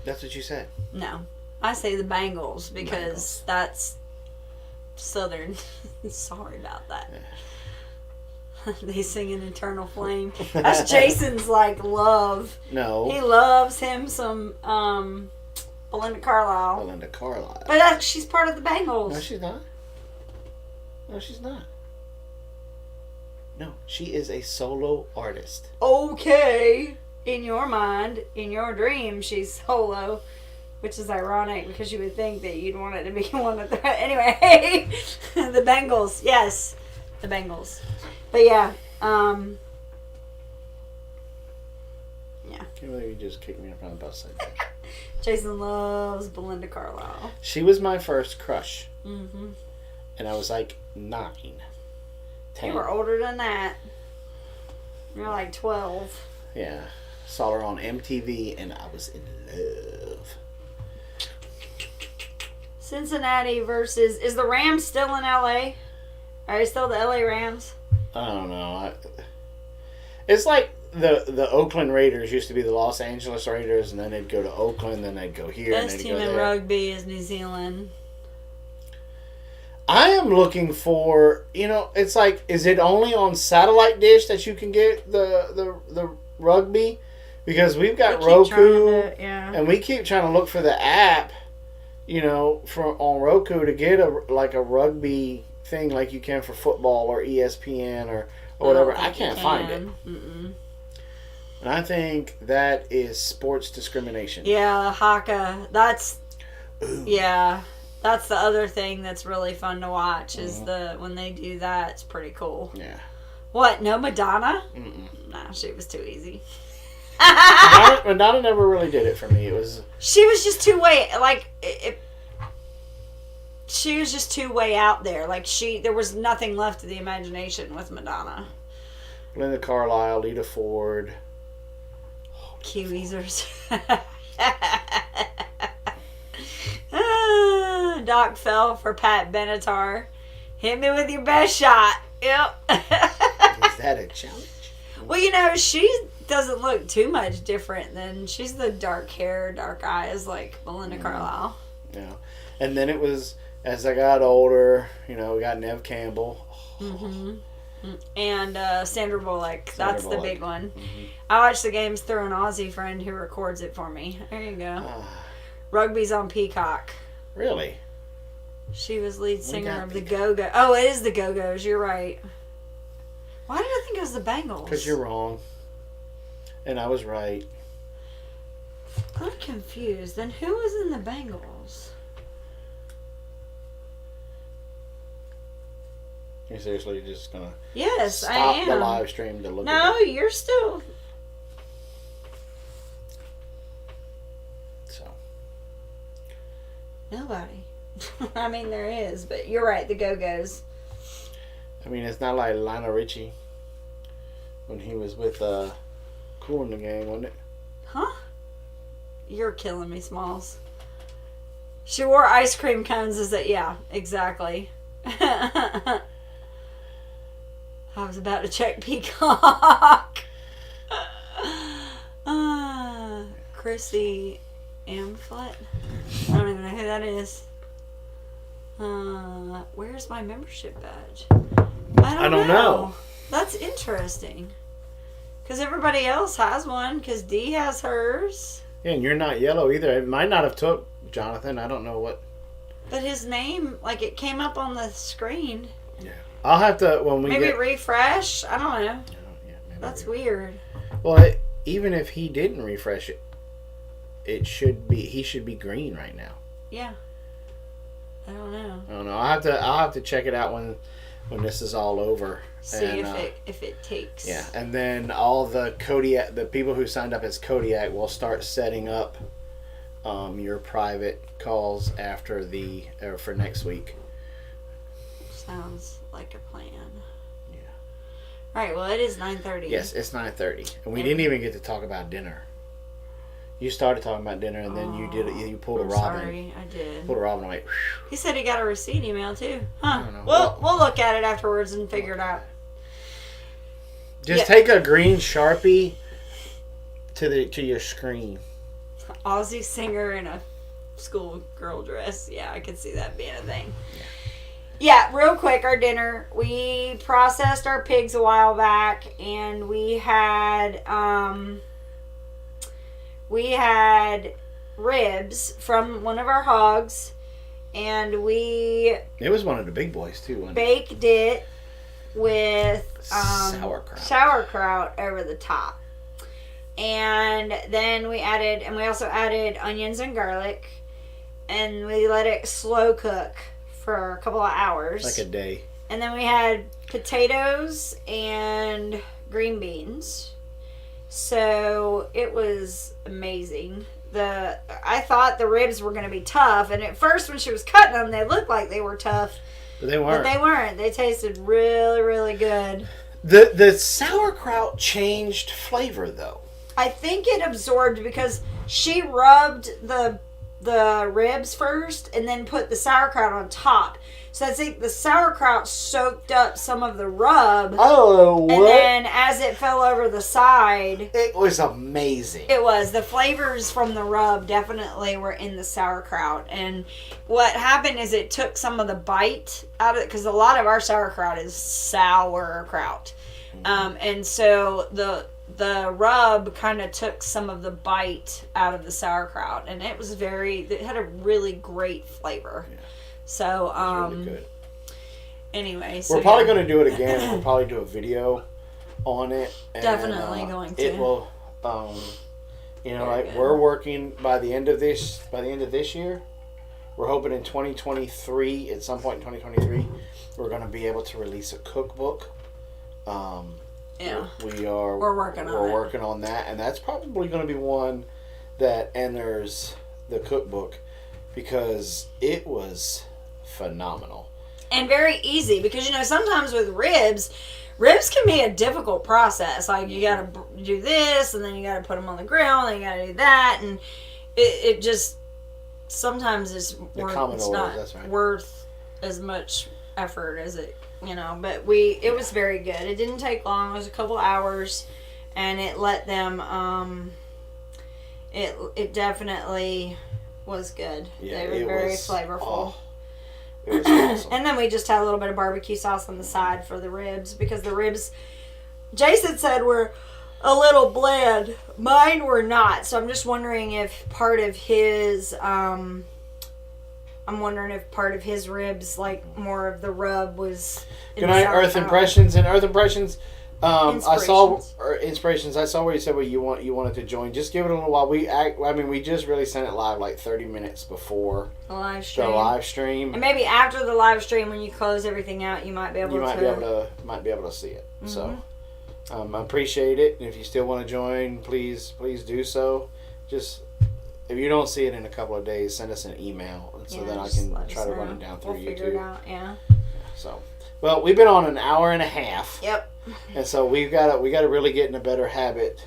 S2: That's what you said.
S1: No, I say the Bengals because that's Southern. Sorry about that. Yeah. They sing an Eternal Flame. That's Jason's like love.
S2: No,
S1: he loves him some Belinda Carlisle.
S2: Belinda Carlisle.
S1: But she's part of the Bengals.
S2: No, she's not. No, she's not. No, she is a solo artist.
S1: Okay. In your mind, in your dream, she's solo. Which is ironic because you would think that you'd want it to be one of the... Anyway, the Bengals. Yes, the Bengals. But yeah. Yeah.
S2: Can't believe you just kicked me in front of the bus like that.
S1: Jason loves Belinda Carlisle.
S2: She was my first crush.
S1: Mm-hmm.
S2: And I was like 9. 10.
S1: You were older than that. You were like 12.
S2: Yeah. Saw her on MTV and I was in love.
S1: Cincinnati versus... Is the Rams still in LA? Are they still the LA Rams?
S2: I don't know. It's like the Oakland Raiders used to be the Los Angeles Raiders, and then they'd go to Oakland, then they'd go here, and
S1: Best
S2: they'd
S1: team
S2: go there.
S1: in rugby is New Zealand.
S2: I am looking for, it's like, is it only on satellite dish that you can get the rugby? Because we've got Roku, and we keep trying to look for the app, on Roku to get a rugby thing like you can for football or ESPN or whatever. I can't find it. Mm-mm. And I think that is sports discrimination.
S1: Yeah, Haka. That's the other thing that's really fun to watch is when they do that. It's pretty cool.
S2: Yeah.
S1: What? No Madonna?
S2: Mm-mm.
S1: Nah, she was too easy.
S2: Madonna never really did it for me.
S1: She was just too way she was just too way out there. Like there was nothing left of the imagination with Madonna.
S2: Linda Carlisle, Lita Ford.
S1: Kiwizers. Doc fell for Pat Benatar. Hit me with your best shot. Yep.
S2: Is that a challenge?
S1: Well, she doesn't look too much different than... She's the dark hair, dark eyes, like Belinda Carlisle.
S2: Yeah. And then it was, as I got older, we got Nev Campbell.
S1: Mm-hmm. And Sandra Bullock. That's the big one.
S2: Mm-hmm.
S1: I watch the games through an Aussie friend who records it for me. There you go. Rugby's on Peacock.
S2: Really?
S1: She was lead singer of the Go-Go. Oh, it is the Go-Go's. You're right. Why did I think it was the Bengals?
S2: Because you're wrong. And I was right.
S1: I'm confused. Then who was in the Bengals?
S2: You seriously just gonna
S1: I am.
S2: stop the live stream to look at it?
S1: No, you're still...
S2: So.
S1: Nobody. I mean, there is, but you're right, the Go-Go's.
S2: I mean, it's not like Lionel Richie when he was with Cool in the Gang, wasn't it?
S1: Huh? You're killing me, Smalls. She wore ice cream cones, is it? Yeah, exactly. I was about to check Peacock. Chrissy Amflet. I don't even know who that is. Where's my membership badge? I don't know. That's interesting. Because everybody else has one. Because Dee has hers.
S2: Yeah, and you're not yellow either. It might not have took Jonathan. I don't know what.
S1: But his name, it came up on the screen.
S2: Yeah. I'll have to, when we
S1: maybe refresh? I don't know.
S2: Yeah,
S1: that's weird.
S2: Well, even if he didn't refresh it, he should be green right now.
S1: Yeah. I don't know.
S2: I'll have to check it out when this is all over.
S1: See if it takes.
S2: Yeah, and then all the Kodiak, the people who signed up as Kodiak will start setting up your private calls after for next week.
S1: Sounds like a plan.
S2: Yeah.
S1: All right. Well, it is 9:30.
S2: Yes, it's 9:30, and we didn't even get to talk about dinner. You started talking about dinner, and then you pulled a Robin.
S1: Sorry, I did.
S2: Pulled a Robin. I'm like, whew.
S1: He said he got a receipt email too. Huh?
S2: I don't know.
S1: Well, we'll look at it afterwards and figure it out.
S2: Just take a green Sharpie to your screen.
S1: Aussie singer in a schoolgirl dress. Yeah, I could see that being a thing. Yeah, real quick, our dinner. We processed our pigs a while back, and we had ribs from one of our hogs, and
S2: it was one of the big boys too, wasn't it?
S1: Baked it with sauerkraut over the top. And then we also added onions and garlic, and we let it slow cook for a couple of hours.
S2: Like a day.
S1: And then we had potatoes and green beans. So it was amazing. I thought the ribs were going to be tough, and at first when she was cutting them, they looked like they were tough.
S2: But they weren't.
S1: But they weren't. They tasted really, really good.
S2: The sauerkraut changed flavor, though.
S1: I think it absorbed because she rubbed the ribs first and then put the sauerkraut on top. So I think the sauerkraut soaked up some of the rub.
S2: Oh, what?
S1: And then as it fell over the side...
S2: It was amazing.
S1: It was. The flavors from the rub definitely were in the sauerkraut. And what happened is it took some of the bite out of it, because a lot of our sauerkraut is sauerkraut. And so the rub kind of took some of the bite out of the sauerkraut, and it had a really great flavor. Yeah. So,
S2: really good.
S1: Anyway,
S2: we're probably going to do it again. We'll probably do a video on it. And,
S1: definitely going to.
S2: It will, we're working by the end of this year. We're hoping in 2023, at some point in 2023, we're going to be able to release a cookbook.
S1: Yeah,
S2: we're working on that, and that's probably going to be one that enters the cookbook because it was phenomenal
S1: and very easy. Because sometimes with ribs can be a difficult process. Like you got to do this, and then you got to put them on the grill, and then you got to do that, and it just sometimes it's not worth as much effort as it. But it was very good. It didn't take long. It was a couple hours, and it let them. It definitely was good.
S2: Yeah,
S1: they were very flavorful.
S2: It was awesome.
S1: And then we just had a little bit of barbecue sauce on the side for the ribs, because the ribs, Jason said, were a little bland. Mine were not. So I'm just wondering if part of his. I'm wondering if part of his ribs, like more of the rub, was.
S2: Good night, Earth Impressions. And Earth Impressions, I saw Inspirations. I saw where you said you wanted to join. Just give it a little while. We just really sent it live like 30 minutes before
S1: the live stream. And maybe after the live stream, when you close everything out, you might be able to see it.
S2: Mm-hmm. So, I appreciate it. And if you still want to join, please do so. Just. If you don't see it in a couple of days, send us an email so that I can try to run it down through YouTube.
S1: We'll figure it out, yeah.
S2: So, well, we've been on an hour and a half.
S1: Yep.
S2: And so we got to really get in a better habit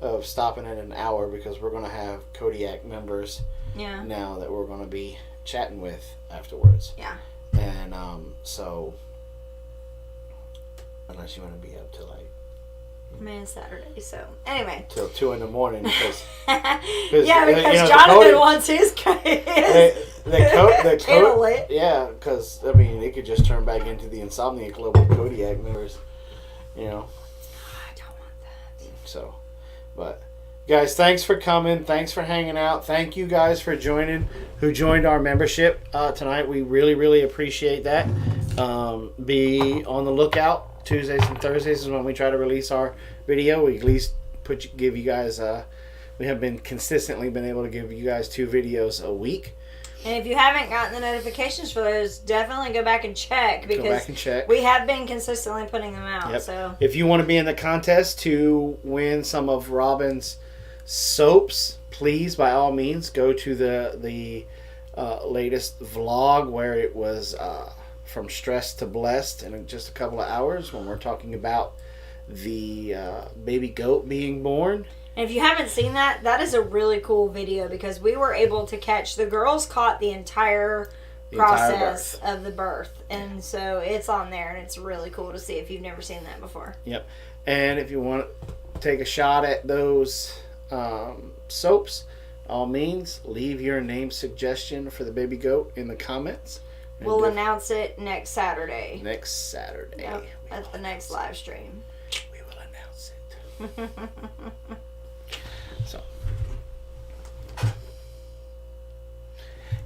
S2: of stopping at an hour, because we're going to have Kodiak members now that we're going to be chatting with afterwards.
S1: Yeah.
S2: And so, unless you want to be up to like.
S1: It's Saturday, so anyway.
S2: Till 2 a.m. because
S1: Jonathan wants his candle lit.
S2: Yeah, because it could just turn back into the Insomnia Club with Kodiak members. I don't want that. So, but guys, thanks for coming. Thanks for hanging out. Thank you guys for who joined our membership tonight. We really, really appreciate that. Be on the lookout. Tuesdays and Thursdays is when we try to release our video. We at least give you guys. We have consistently been able to give you guys 2 videos a week.
S1: And if you haven't gotten the notifications for those, definitely go back and check, because we have been consistently putting them out.
S2: Yep.
S1: So
S2: if you want to be in the contest to win some of Robin's soaps, please, by all means, go to the latest vlog where it was from stressed to blessed in just a couple of hours when we're talking about the baby goat being born.
S1: And if you haven't seen that, that is a really cool video because we were able to catch, the girls caught the entire process of the birth. And so it's on there and it's really cool to see if you've never seen that before.
S2: Yep. And if you want to take a shot at those soaps, all means, leave your name suggestion for the baby goat in the comments.
S1: We'll announce it next Saturday.
S2: Next Saturday.
S1: Yep, at the next live stream.
S2: We will announce it. So,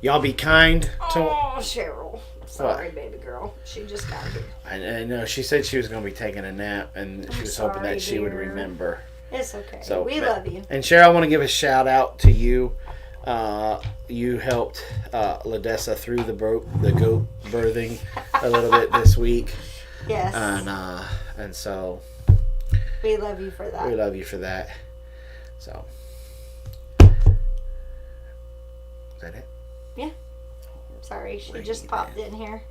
S2: y'all be kind to...
S1: Oh, Cheryl. Sorry, what? Baby girl. She just got here.
S2: I know. She said she was going to be taking a nap, and she was hoping that she would remember.
S1: It's okay. So, we love you.
S2: And Cheryl, I want to give a shout out to you. You helped Ladessa through the goat birthing a little bit this week.
S1: Yes.
S2: And so...
S1: We love you for that.
S2: We love you for that. So, is that it?
S1: Yeah. Sorry, she just popped in here.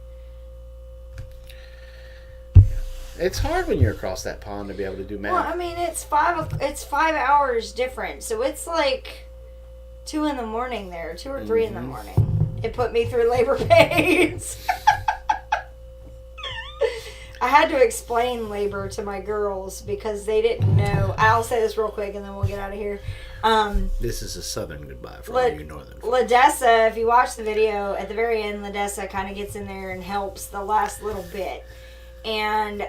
S2: It's hard when you're across that pond to be able to do math.
S1: Well, I mean, it's 5 hours different, so it's like 2 in the morning there, 2 or 3 in the morning. It put me through labor pains. I had to explain labor to my girls because they didn't know. I'll say this real quick and then we'll get out of here.
S2: This is a southern goodbye for all you northern folks.
S1: Ladessa, if you watch the video, at the very end, Ladessa kind of gets in there and helps the last little bit. And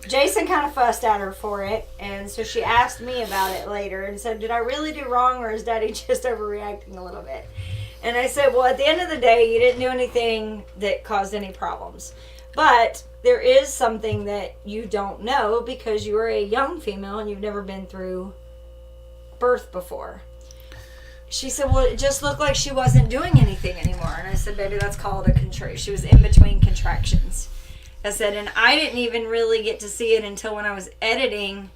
S1: Jason kind of fussed at her for it. And so she asked me about it later and said, did I really do wrong or is Daddy just overreacting a little bit? And I said, well, at the end of the day, you didn't do anything that caused any problems. But there is something that you don't know because you are a young female and you've never been through birth before. She said, well, it just looked like she wasn't doing anything anymore. And I said, baby, that's called a contraction. She was in between contractions. I said, and I didn't even really get to see it until when I was editing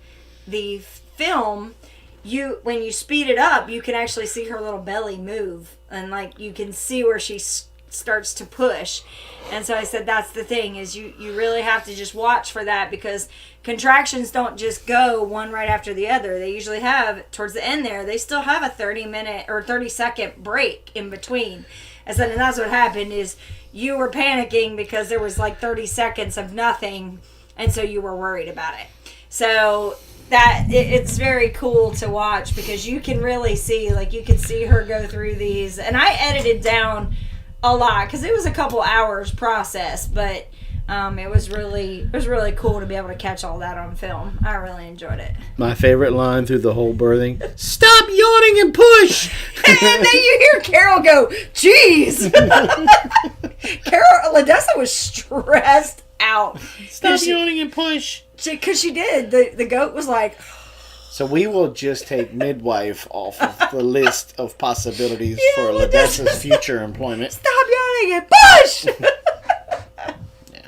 S1: the film. When you speed it up, you can actually see her little belly move. And like you can see where she starts to push. And so I said, that's the thing, is you really have to just watch for that because contractions don't just go one right after the other. They usually have, towards the end there, they still have a 30-minute or 30-second break in between. I said, and that's what happened is you were panicking because there was like 30 seconds of nothing, and so you were worried about it. So that it's very cool to watch because you can really see, like you can see her go through these. And I edited down a lot because it was a couple hours process, but it was really cool to be able to catch all that on film. I really enjoyed it.
S2: My favorite line through the whole birthing: "Stop yawning and push."
S1: And then you hear Carol go, "Jeez." Ladessa was stressed out.
S2: Stop yawning and push.
S1: Because she did. The goat was like.
S2: So we will just take midwife off of the list of possibilities for Ladessa's future employment.
S1: Stop yawning and push!
S2: Yeah.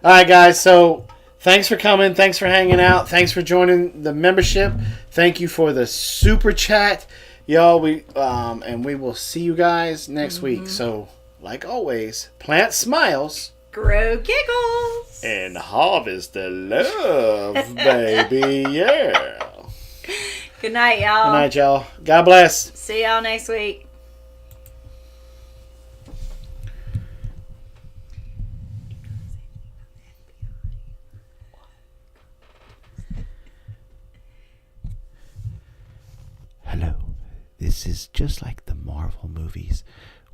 S2: All right, guys. So thanks for coming. Thanks for hanging out. Thanks for joining the membership. Thank you for the super chat, y'all. And we will see you guys next week. So, like always, plant smiles,
S1: grow giggles,
S2: and harvest the love, baby. Yeah.
S1: Good night, y'all.
S2: Good night, y'all. God bless.
S1: See y'all next week.
S4: Hello. This is just like the Marvel movies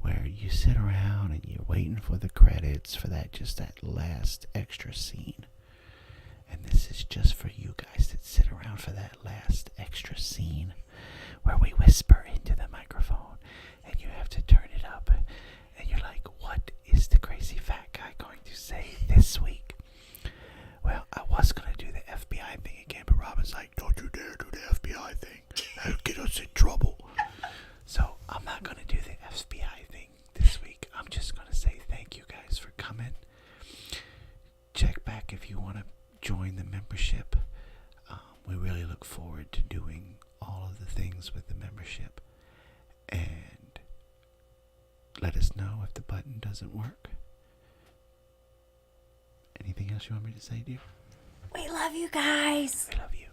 S4: where you sit around and you're waiting for the credits for that last extra scene. And this is just for you guys that sit around for that last extra scene where we whisper into the microphone and you have to turn it up and you're like, what is the crazy fat guy going to say this week? Well, I was going to do the FBI thing again, but Robin's like, don't you dare do the FBI thing. That'll get us in trouble. So I'm not going to do the FBI thing this week. I'm just going to say thank you guys for coming. Check back if you want to join the membership. We really look forward to doing all of the things with the membership. let us know if the button doesn't work. Anything else you want me to say, dear?
S1: We love you guys.
S4: I love you.